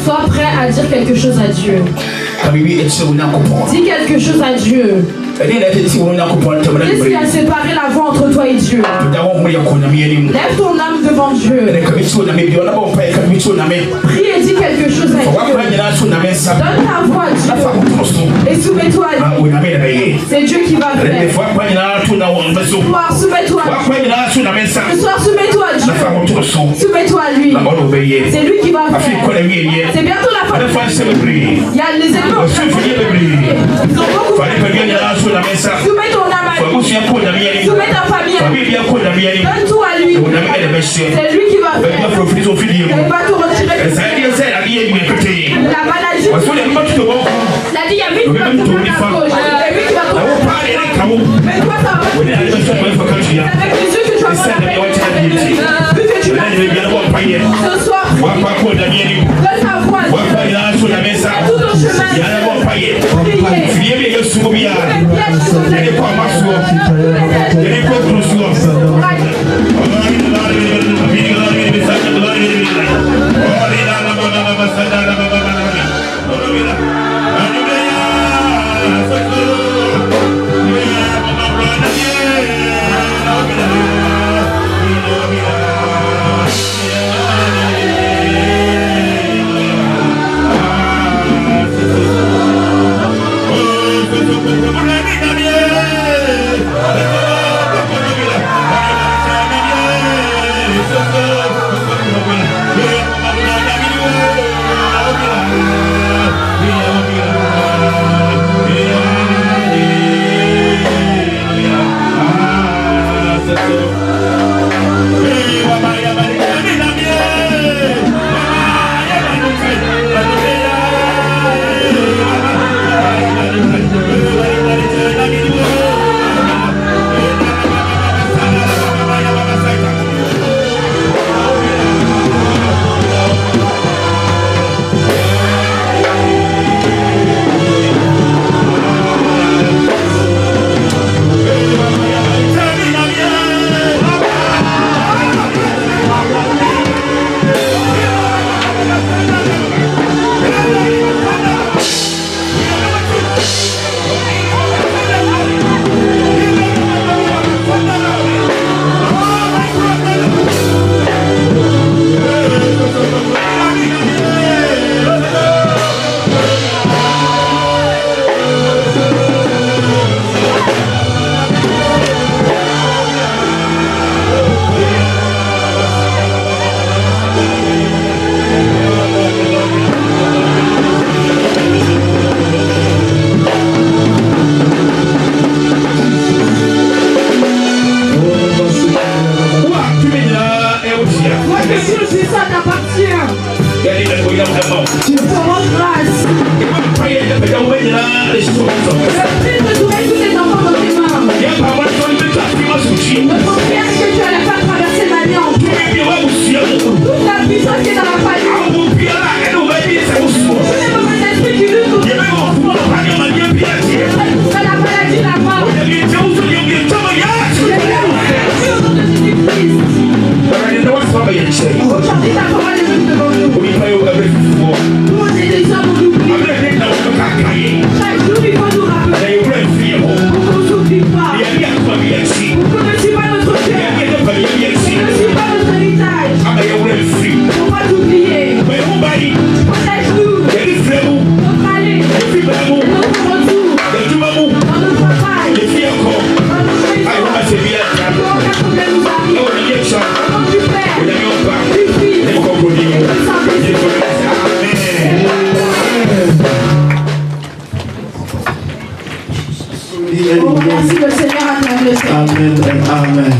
Sois prêt à dire quelque chose à Dieu. Dis quelque chose à Dieu. Qu'est-ce qui a séparé la voie entre toi et Dieu? Lève ton âme devant Dieu. Prie et dis quelque chose à Dieu. Donne ta voix à Dieu. Et soumets-toi à lui. C'est Dieu qui va faire. Ce soir, soumets-toi à Dieu. Ce soir, soumets-toi à Dieu. Soumets-toi à lui. C'est lui qui va faire. C'est bientôt la fin. Il y a les éléments. Ils ont beaucoup de... Soumets ton âme à lui. Soumets ta famille à lui. Donne tout à lui. C'est lui qui va faire. Il va te retirer. La maladie. Il a dit, il y a 1000 personnes à gauche. C'est lui qui va te retirer. Mais toi, ça va. C'est avec les yeux que tu vas voir la paix. Vu que tu l'as fait. Ce soir, donne ta voix à Dieu. Tout ton chemin. Priez. Pour votre grâce. Le prix de trouver tous les enfants dans tes mains. Notre prière est que tu allais faire traverser ma vie en paix. Toute la puissance qui est dans la famille. Tous les mauvais esprits qui luttent contre la maladie, la mort. Aujourd'hui, ta parole est venue devant nous. Nous, on est des hommes, on oublie. Chaque jour, il faut nous rappeler. Pour qu'on ne s'oublie pas. Pour qu'on ne suive pas notre cœur. Pour qu'on ne suive pas notre héritage. On va t'oublier. Protège-nous. Notre aller. Notre retour. Dans notre travail. Dans notre maison. Quand aucun problème nous arrive. Au nom du Père. Du Fils. Et du Saint-Esprit. On remercie le Seigneur à travers le Seigneur.
Amen. Amen.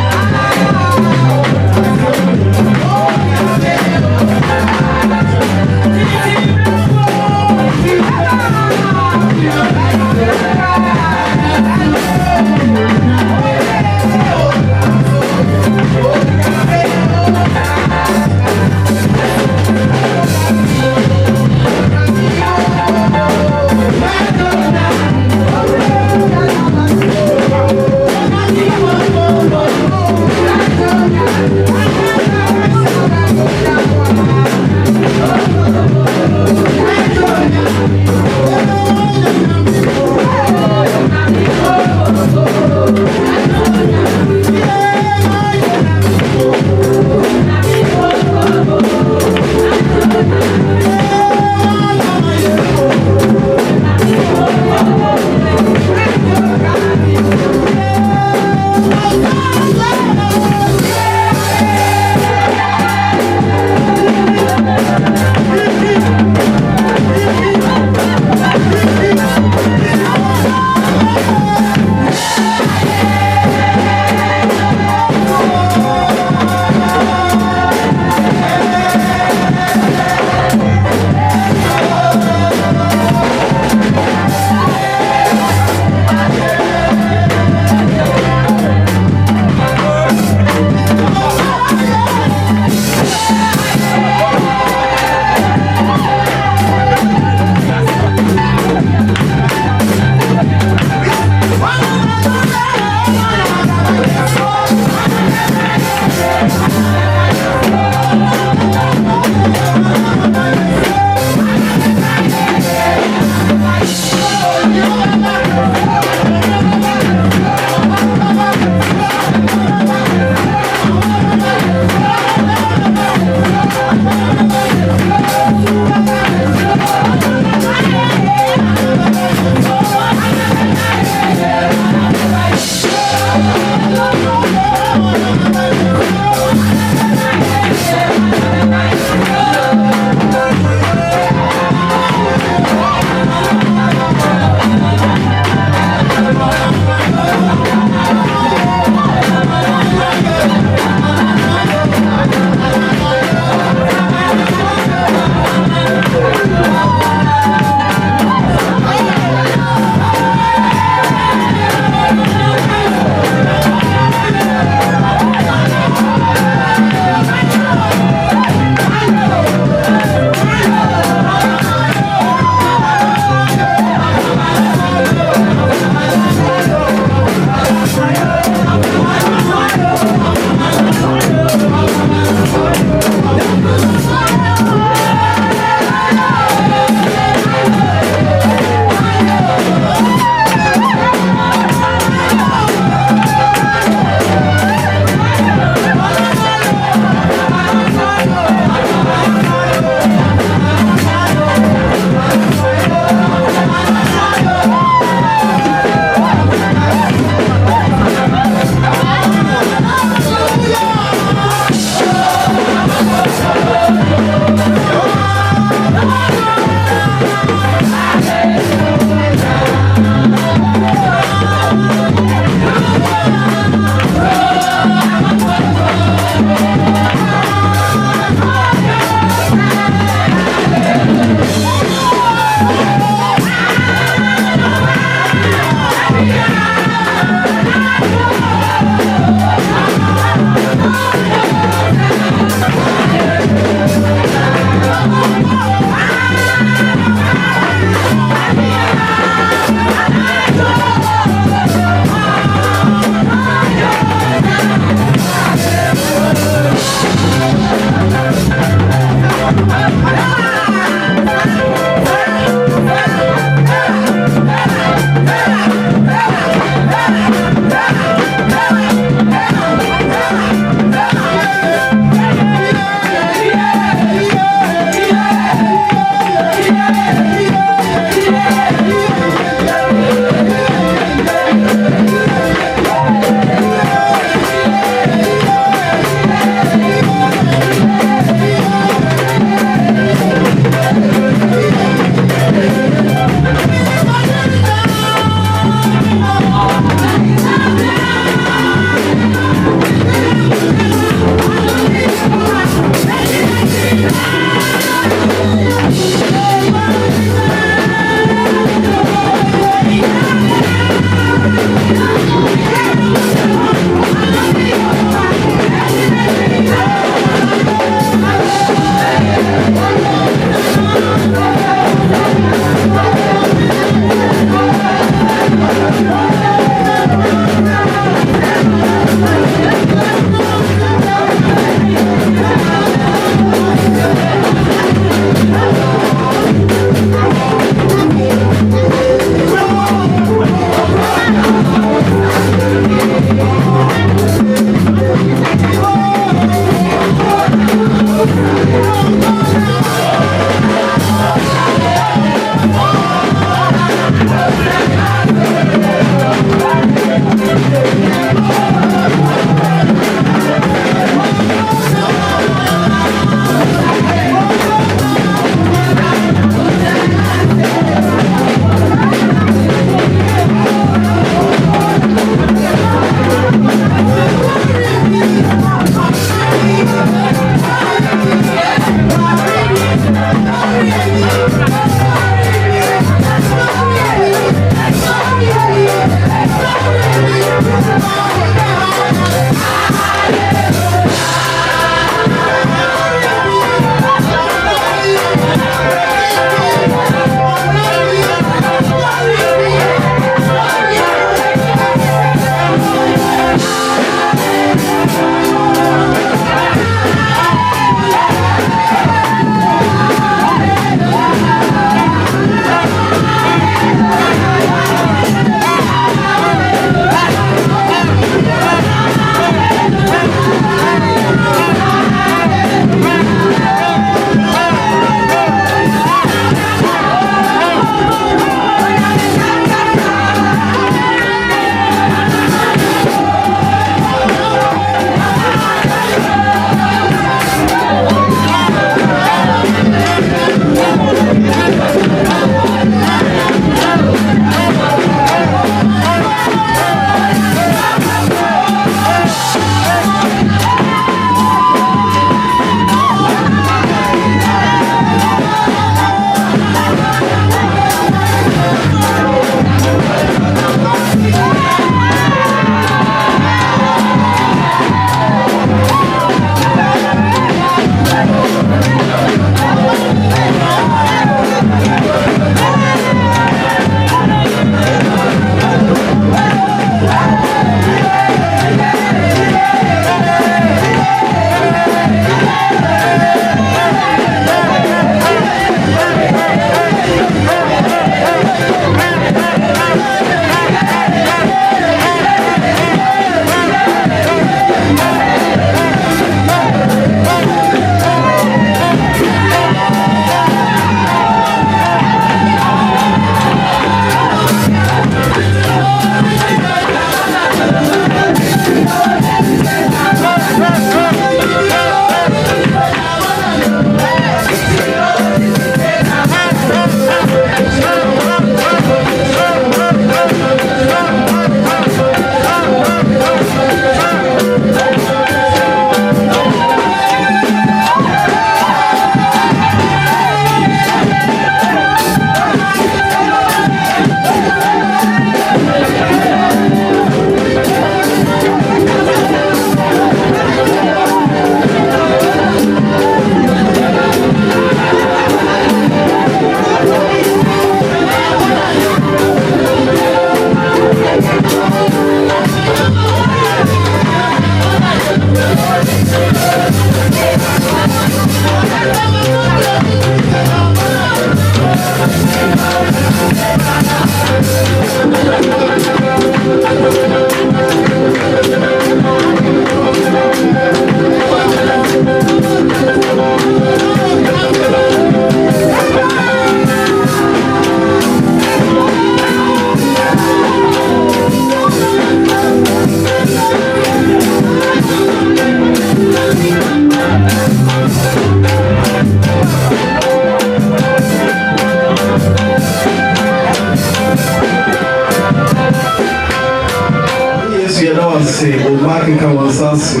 Sassi.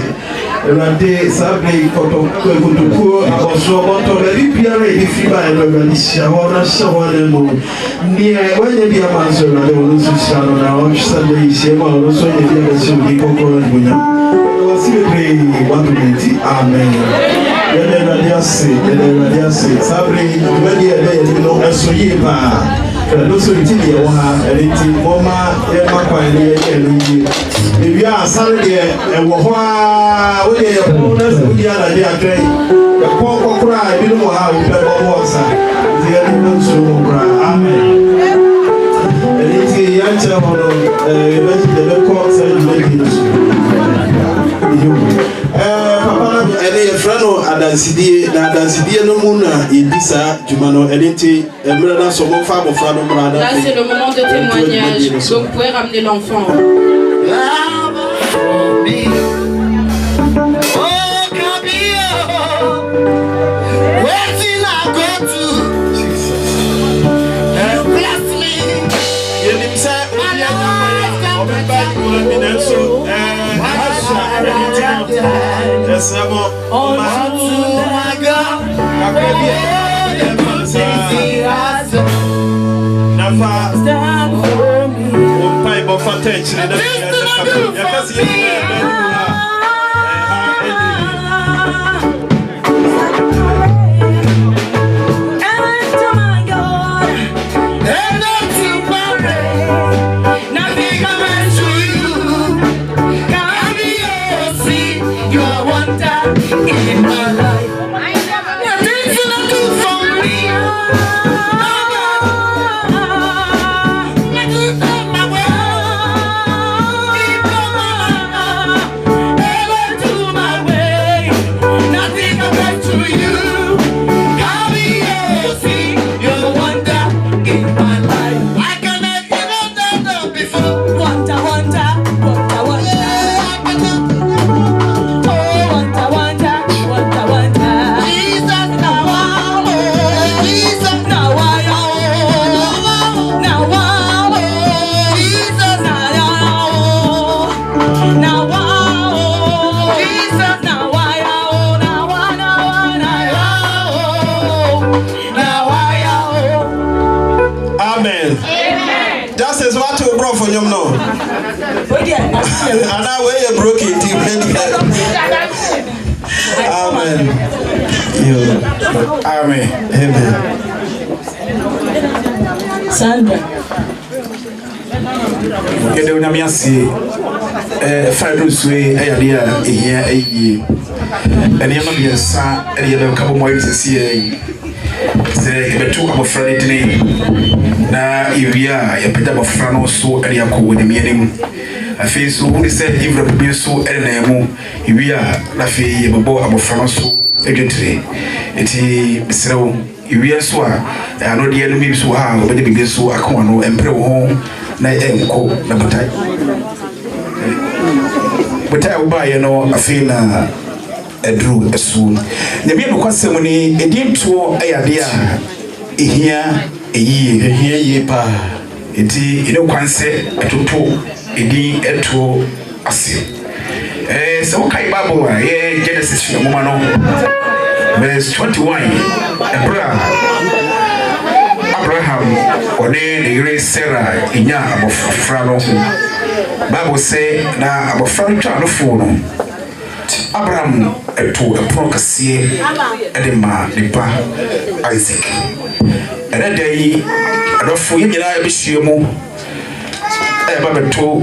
Erade sabe kotokuo aboso boto bari biara e fi ba e bari sia hona se hona mo ni e wanye bia manso na le wonu sisia no na o sabe isi ma o so ye bia se ni kokoro bunya o si be watu beti amen yele radiase sabe wadi e no eso ye pa no so ti de wo ha eliti moma e makwa ni e ni ebi asare de e wo ho a wo de ko na so di ala de atrai e ko kokura e bi no ha o pe bo wo sa ti e ni so mo kra amen eliti ya cha ho no e be de ko sa di papa ele frano adansidie na adansidie no mu na edisa juma no eliti emre na so mo fa mo frano brada.
Là c'est le moment de témoignage. Donc vous pouvez ramener l'enfant.
Amen. Amen.
Sandra.
Kede unyamiasi Fredro Sue ayadia ehia eyi. Ene yama biensa ene yama kabo moyo sisi eyi. Se ebetu abofra ne dine na iwia ya peda abofra no so ene yakọ woni mianim. Afei so woni se ivra bi so ene na emu iwia na afei yebebo abofra no so edwetire. Eti bisrewo iwia so a ano de eno bi so ha obede bibi so akwa no empre wo ho na enko na botai wo ba ye no afina edru esu ne bi no kwasem ni edinto ayade a ehia ye pa eti ine kwanse etoto edi eto ase so kai bible a ye Genesis no mama no verse 21 Abraham one the Sarah inya abofra no Bible say na abofra no twa no fo no Abraham eto epokase edema nipa Isaac ene dai adofo yina ebihie mu ba beto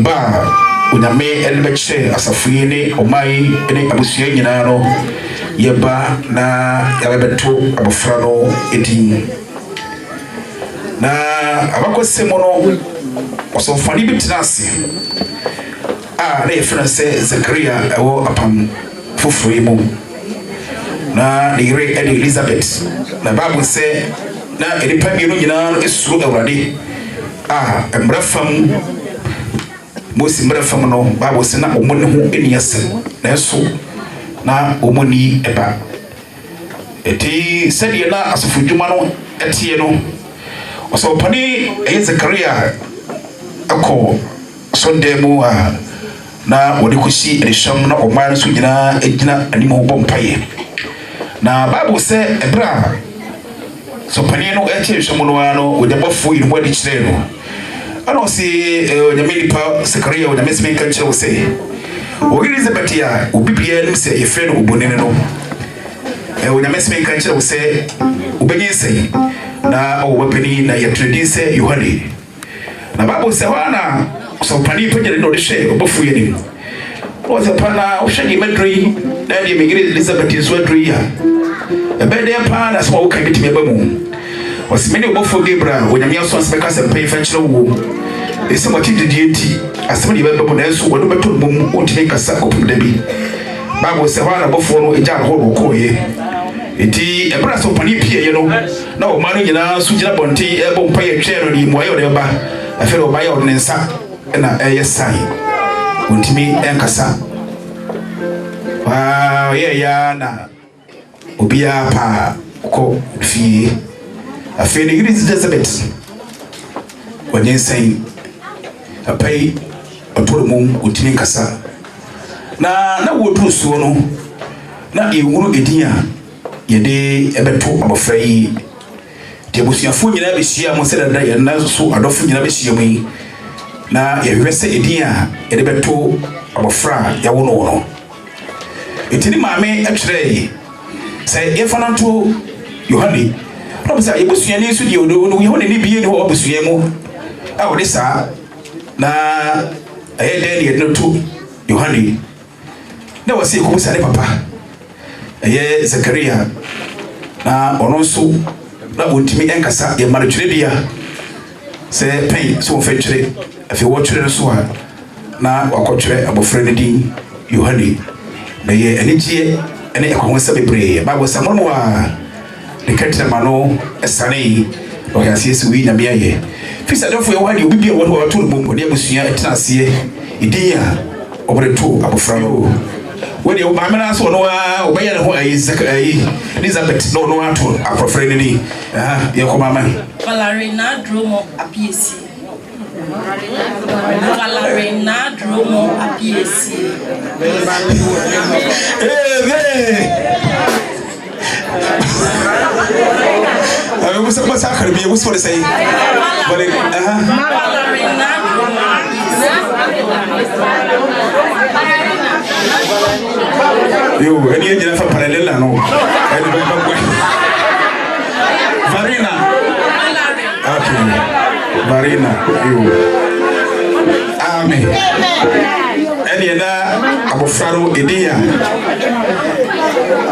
ba uname elbeche asafuye ne omai ne abusua nyina no yeba na yabeto abofra no edin na abakosemo no osofani bitinase na yefrase Zakaria ewo apam foforo mu na ire Elizabeth na Bible say na edipa bi no nyina no esuru Awurade emrafam Mosi mrafam no Bible say na omone ho eniasem na eso na omoni eba eti sedi na asofudwuma no etie no osopani Zakaria akọ sondemu na wɔde kɔsi ɛhyɛm na ɔmaa no so nyinaa gyina anim hɔ bɔ mpaeɛ na bible sɛ ɛberɛ a sɔpanin no ɛkyɛ ɛhyɛm no ara no wɔde bɔfoɔ yi no wɔde kyerɛɛ no ana ɔse onyame nipa sekaria onyame sɛ menka kyerɛ wo sɛ wɔyere elizabeth a obi biara nim sɛ yɛfrɛ no obonene no onyame sɛ menka kyerɛ wo sɛ wobɛnye nsɛn na ɔwɔ bapani na yɛtene din sɛ yohane na bible sɛ hɔ a na sɔpanin panyane na ɔde hwɛ ɔbɔfoɔ yi anim ɔsɛ pa na wohwɛ deɛ maduro yi na deɛ megere elizabeth nso aduro yi a ɛbɛyɛ dɛn paa na sɛ wɔwoka bɛtumi aba mu ɔsɛ mene ɔbɔfoɔ gabriel onyame aso asɛ bɛka sɛ mpa yi fa kyerɛ wo ɛsɛ wɔte didie nti asɛm deɛ bɛbɛ mu nanso wɔde bɛtɔ no mu wontumi nkasa kɔpem da bi bible sɛ hɔ a na ɔbɔfoɔ no ɛgya no hɔ na ɔkɔɔyɛ nti ɛberɛ sɛ ɔpane pieeɛ no na ɔma no nyinaa so gyina bɔnten ɛbɔ mpa yɛ twɛɛ no ne mmuayɛ ɔde bɛba afei na ɔbayɛ ɔde ne nsa ɛna ɛyɛ sae ɔntumi ɛnkasa ɔyɛɛyɛ na obiara paa kɔ fie afei ne yere elizabeth wɔnyɛ nsɛn apai ɔtɔre mu ɔntumi nkasa na wɔduru suo no na ɛwuru ɛdin a yɛde ɛbɛto abɔfra yi nti abusuafoɔ nyinaa bɛhyia mo sɛ dada yɛnna so adɔfo nyinaa bɛhyia mu yi na yɛhwehwɛ sɛ ɛdin a yɛde bɛto abɔfra a yɛwo no no ɛnti ne maame ɛtwerɛe sɛ yɛfa no nto yohane na ɔbɛ sɛ yɛbusuani nso deɛ yohane ne bie ne hɔ abusua mu a wɔde saa na ɛyɛ dɛn ne yɛde no to yohane na wɔsɛ yɛkɔbusa ne papa ɛyɛ zakaria na ɔno nso na ɔntumi ɛnkasa yɛma no twerɛdua sɛ pɛn sɛ wɔmfa twerɛ afei wɔtwerɛ no so a na wakɔtwerɛ abɔfra no din yohane na yɛ anigyeɛ ne ɛkɔhosɛ bebree bible sɛ mono a ne kɛtrɛma no ɛsanee na ɔyɛ aseɛ sɛ wei nyame ayɛ fi sɛ dɛfoɔ yɛwɔ hadeɛ obi bia wɔ no wɔto no mmom ɔne abusua ɛtena aseɛ ɛdin a ɔbɛde to abɔfra no wode maame no so ɔno a ɔbɛyɛ ne ho elizabeth na ɔno ato akɔfra no ni yɛkɔ mama
Valarina Dromo Apiesi. Valarina Dromo Apiesi.
What's that? What's what they say? Yo, any engine for parallel no. Varina. Okay. Varina. Yo. Amen. Any na abofraro edia.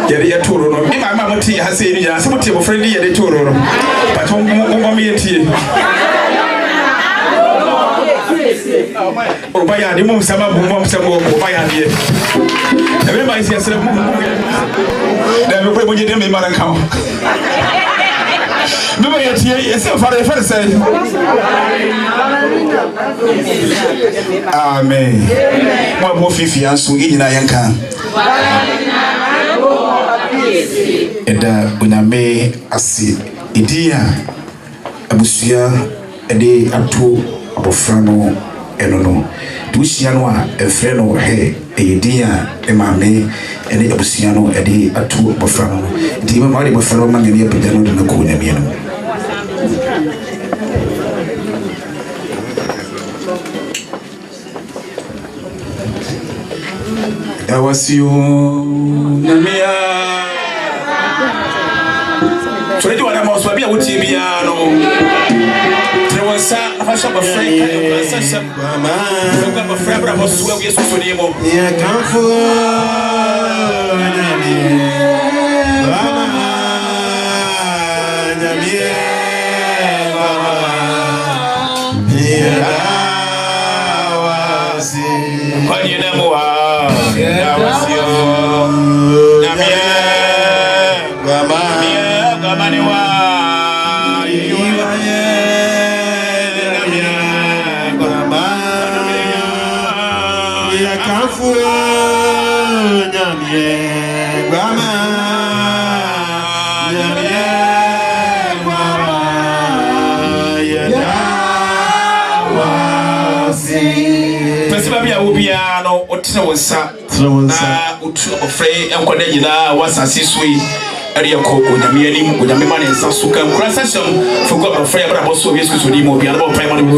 Yɛde yɛtoro no ima ma moti ha sɛ ni ya sɛ moti abofra ni yɛde toro no pato mo me yɛtie oba ya de mum sama bu mum sama oba ya de ebe ma isi asere mu da me ko mo nyede me mara nka me ba yɛtie yɛsɛ fara sɛ amen mo fifi anso nyina yɛnka ɛda onyame ase ɛdin a abusua ɛde ato abɔfra no ɛno no nti wohyia no a ɛfrɛ no hɛ ɛyɛ din a ɛmaame ɛne abusua no ɛde ato abɔfra no nti mama wode abɔfra no ma nyame apagya no de no kɔ onyame no Awasio Namia Twenty one amos baby a wuti bia no Trewansa afasha ba free ka sasha mama Foga ba free bra bosu we yesu so ni mo Ya kanfo Mama Namia mama Ya wasi Kwani na mo tena wonsa na utu ofrey enkwada nyina wasase sui area ko onyame anim onyame ma ne nsa so kan kura session for God ofrey abra boso Yesu Kristo ni mo bia na primary amen.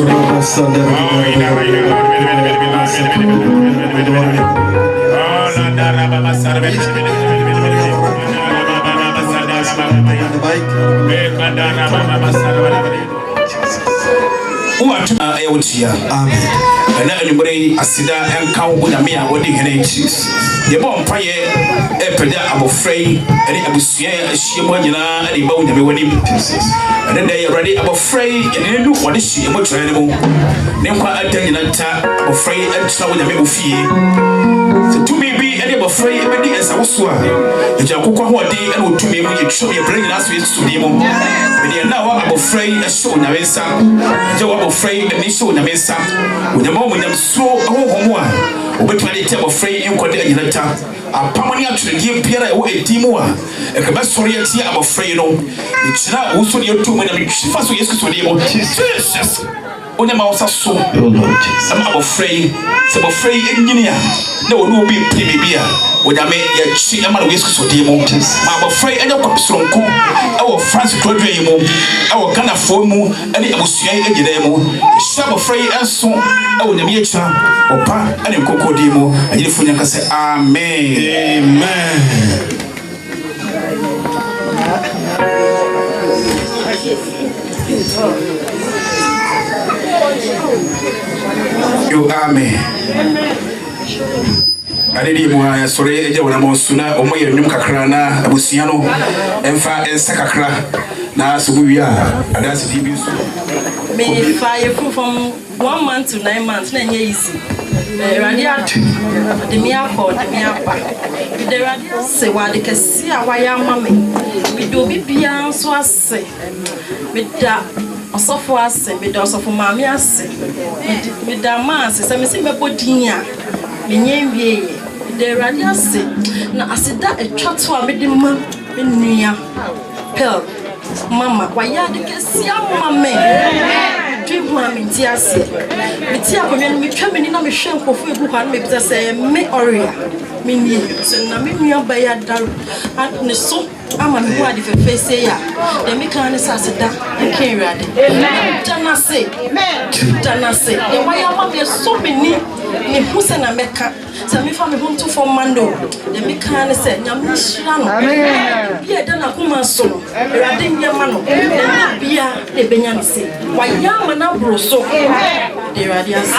And anybody asida and cow with a mere wedding and ages. The bomb fire, a peda, I'm afraid, and it was a shimona, and a bone of a wedding. And then they are ready, I'm afraid, and they do what is she, a much animal. Then quite a day in a tap, afraid, and so with a middle fee. So to me, be any afraid, every as I was sworn. The Jacoba day and to me, you show me a bring us with to the moon. But you now I'm afraid, a show, Navesa. Joe, I'm afraid, and they show Navesa. With the moment I'm slow, I won't one. But when they tell afraid, you could in a tap. I'm permanently actually give Pierre away a team one. A cabas story, I'm afraid, no. It's not also your 2 minutes. First, we used to be able to Jesus. On the mouse, so I'm afraid. Some afraid engineer. No one will be pretty beer. When I make your cheat, I'm whisks to demo. I'm afraid I don't come strong. Our France Claudio, our kind of form, and it was saying a demo. Some afraid and so I will be a child or pa and a cocoa demo. And if you can say, Amen. Amen. You are me. I didn't want to sorry, I want to know my new Kakrana, Abusiano, and Far and Sakakra. Now, so we are, and that's the debut.
May fire from 1 month to 9 months, 9 years. Radiation, the miracle, the miracle. The radiation say what they can see our young mommy. We do be beyond so I say. With that. Osofo ase me do osofo maami ase me da ma ase se me se me bodin a me nyemwie de radi ase na aseda etwato a me de ma me nua pel mama waya de kesia mama dream ma me ti ase me ti akonwa me twa me ni na me hwe nkofo egu kwa na me bisa se me oria me ni so na me nua ba ya daru ne so ama me ho ade fefe se ya de me kan ne saseda nke rade jana se jana se de waya ma be so me ni me hu se na meka se me fa me ho to for mando de me kan ne se nyam ni hira no amen bia da na kuma so no rade nyama no bia de benya me se waya ma na bro so de rade as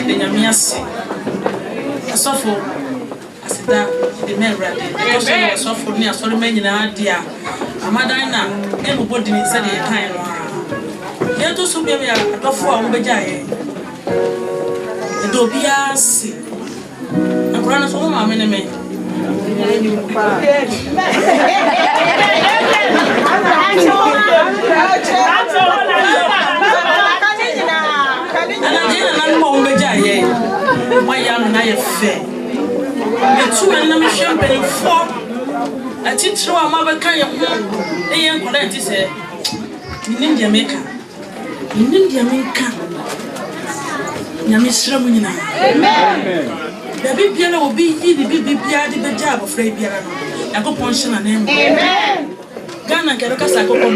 the Yamias Sofo Asida, the men ready. Also, for me, I saw many idea. Amadina, everybody said a time. Yet to so be a tough one, Bajay. The Dobia see. A grand of my enemy. And I didn't know my young and I fair. The 2 and the champagne 4. A teacher, my mother kind of a young collector said, in Jamaica. In Jamaica. Yamisra Munina. The big piano will be the big piano, the job of Ray Piano. I go punching a name. Amen. Ghana can look at Sakomo.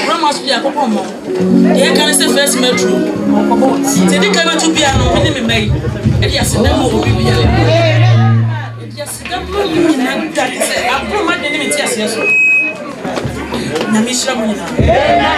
Ramos be a Copomo. Here can I say first metro. Teddy came to piano, minimum made. And yes, the name will be piano. Yes, the woman that said, I put my name in yes. Namisha Muna.
Yeah.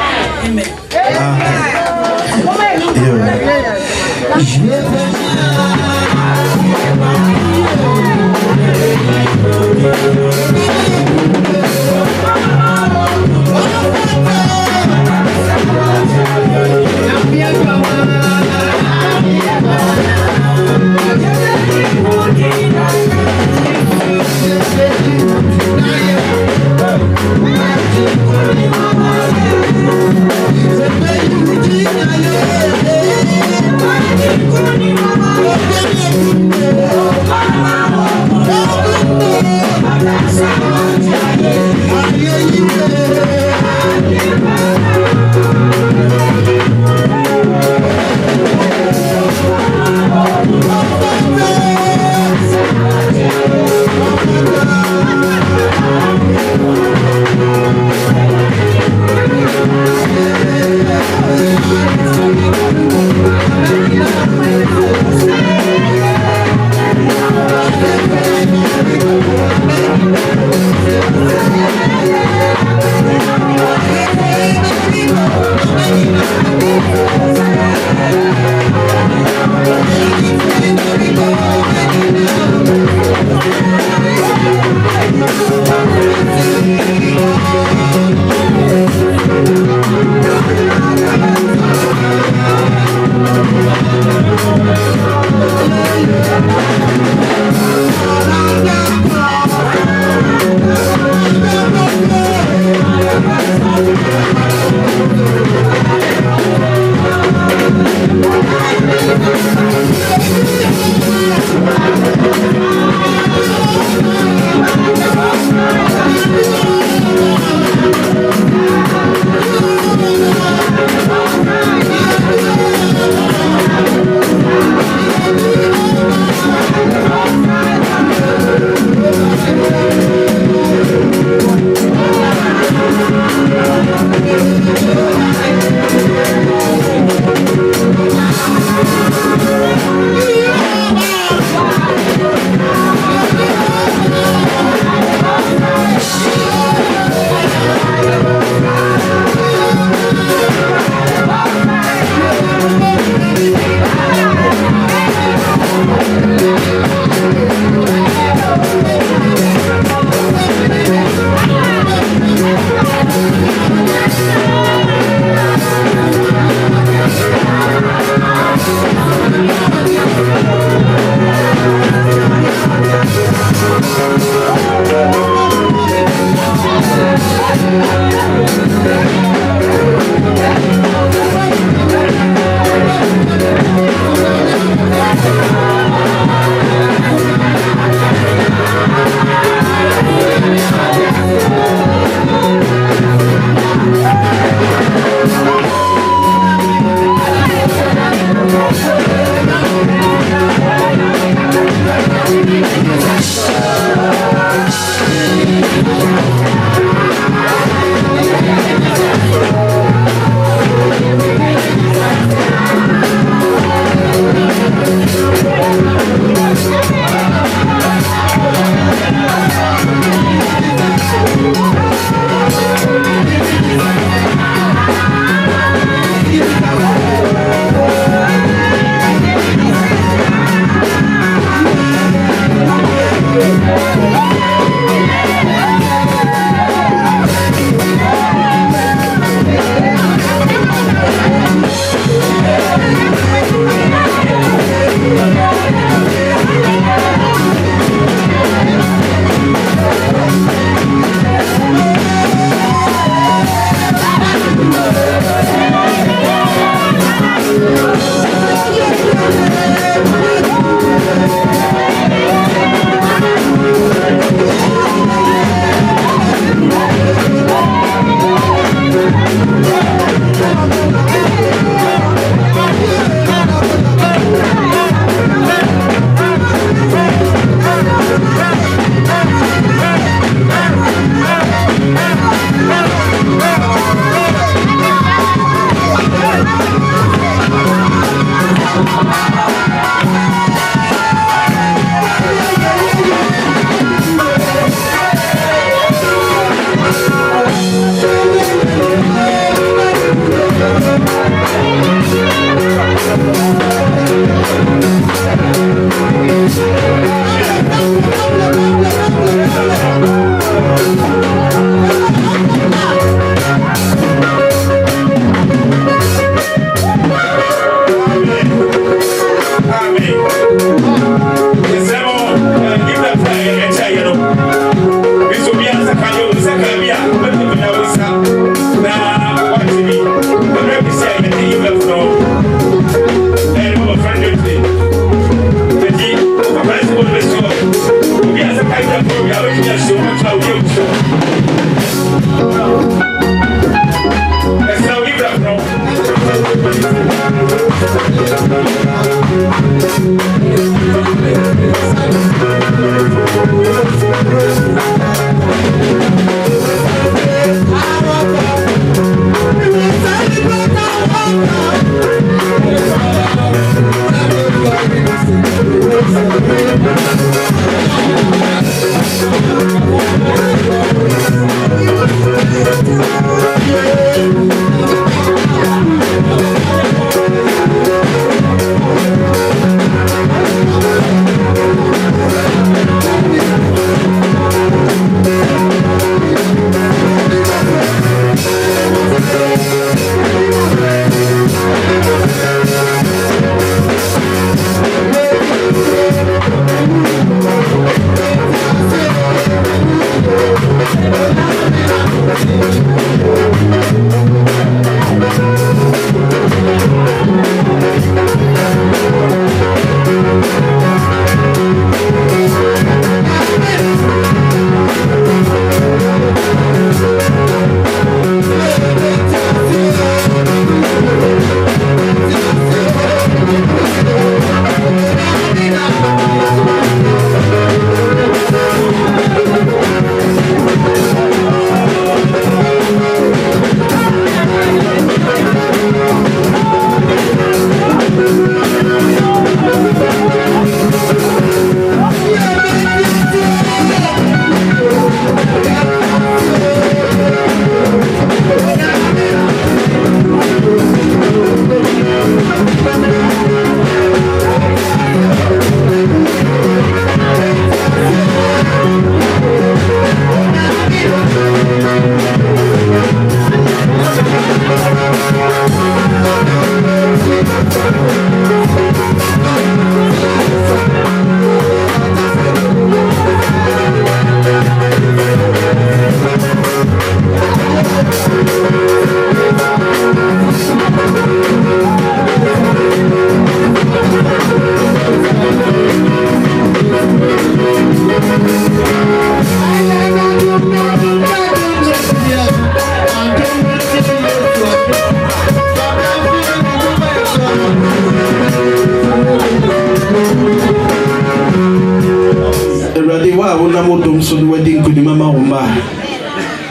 wonam dom so no wadi nkonima ma wo ma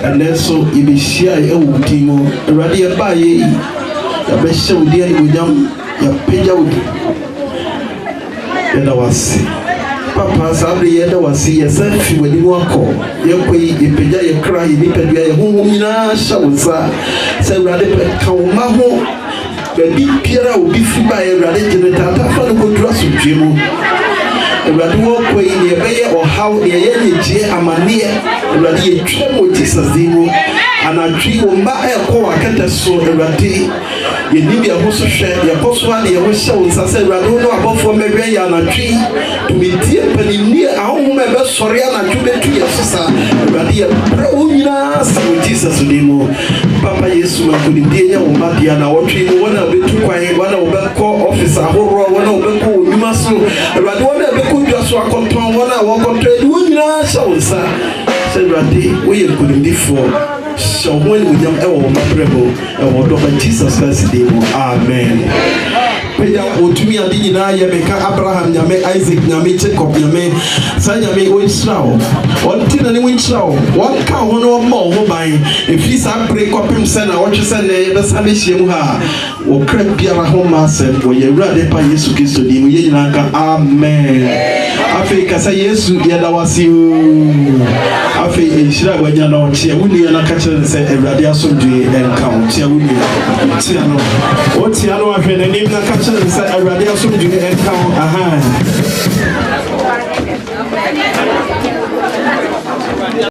ɛnɛ so yɛbɛhyia ɛwɔ din mu awurade yɛbaa yɛ yi yɛbɛhyɛ wo din animuonyam yɛpagya wo din yɛda wase papa saa bere yɛda wase yɛsan fi w'anim akɔ yɛkɔ yi yɛpagya yɛ kra yɛ nipadua yɛ honhom nyinaa hyɛ wo nsa sɛ awurade bɛka wo ma ho baabi biara a obi fi baa yɛ awurade gyene taatafa no kɔduru asomdwe mu awurade wɔkɔ yi ne yɛbɛyɛ ɔhaw ne yɛyɛ nyegyeɛ amanneɛ awurade yɛtwa mu Jesus din mu anadwe wo mma ɛkɔ wakɛtɛ so awurade yɛnim yɛho so hwɛ yɛkɔ so a ne yɛho hyɛ wo nsa sɛ awurade wo ne abɔfoɔ mɛwɛ yɛ anadwe tumidie panini ahohom a ɛbɛsɔre anadwo bɛtu yɛ so saa awurade yɛbrɛ wo nyinaa sɛ wo Jesus din mu papa yesu makonimdie nyɛ wo mma deɛ na wɔtwe mu wɔn a wobɛtu kwan wɔn a wɔbɛkɔ ɔfis ahoroɔ wɔn a wɔbɛkɔ wɔ nnwuma so awurade wɔn a ɛbɛkɔ dwa so akɔtɔn wɔn a wɔkɔtɔn ɛde wɔn nyinaa hyɛ wo nsa sɛ awurade woyɛ nkonimdifoɔ hyɛ wo ho animuonyam ɛwɔ wo mabrɛ mu ɛwɔ dɔba Jesus Christ din mu amen pɛgya ɔtumi ade nyinaa yɛ meka Abraham nyame Isaac nyame Jacob nyame saa nyame ɔnhyira wo ɔnte na ne wo nhyira wo wɔnka ho no ɔma wo ho ban ɛfiri saa bere kɔpem sɛ na wɔtwe sɛ nnɛ yɛbɛsa bɛhyia mu ha wɔkra biara ho ma asɛm wɔyɛ awurade pa Yesu Kristo din mu yɛ nyinaa ka amen afei kasa Yesu yɛda wase o afei ɛnhyira a wanya na ɔkyea wo nua na ka kyerɛ sɛ awurade asomdwe ɛnka wo kyea wo nua tia no ahwɛ n'anim na ka kyerɛ sɛ awurade asomdwe ɛnka wo aha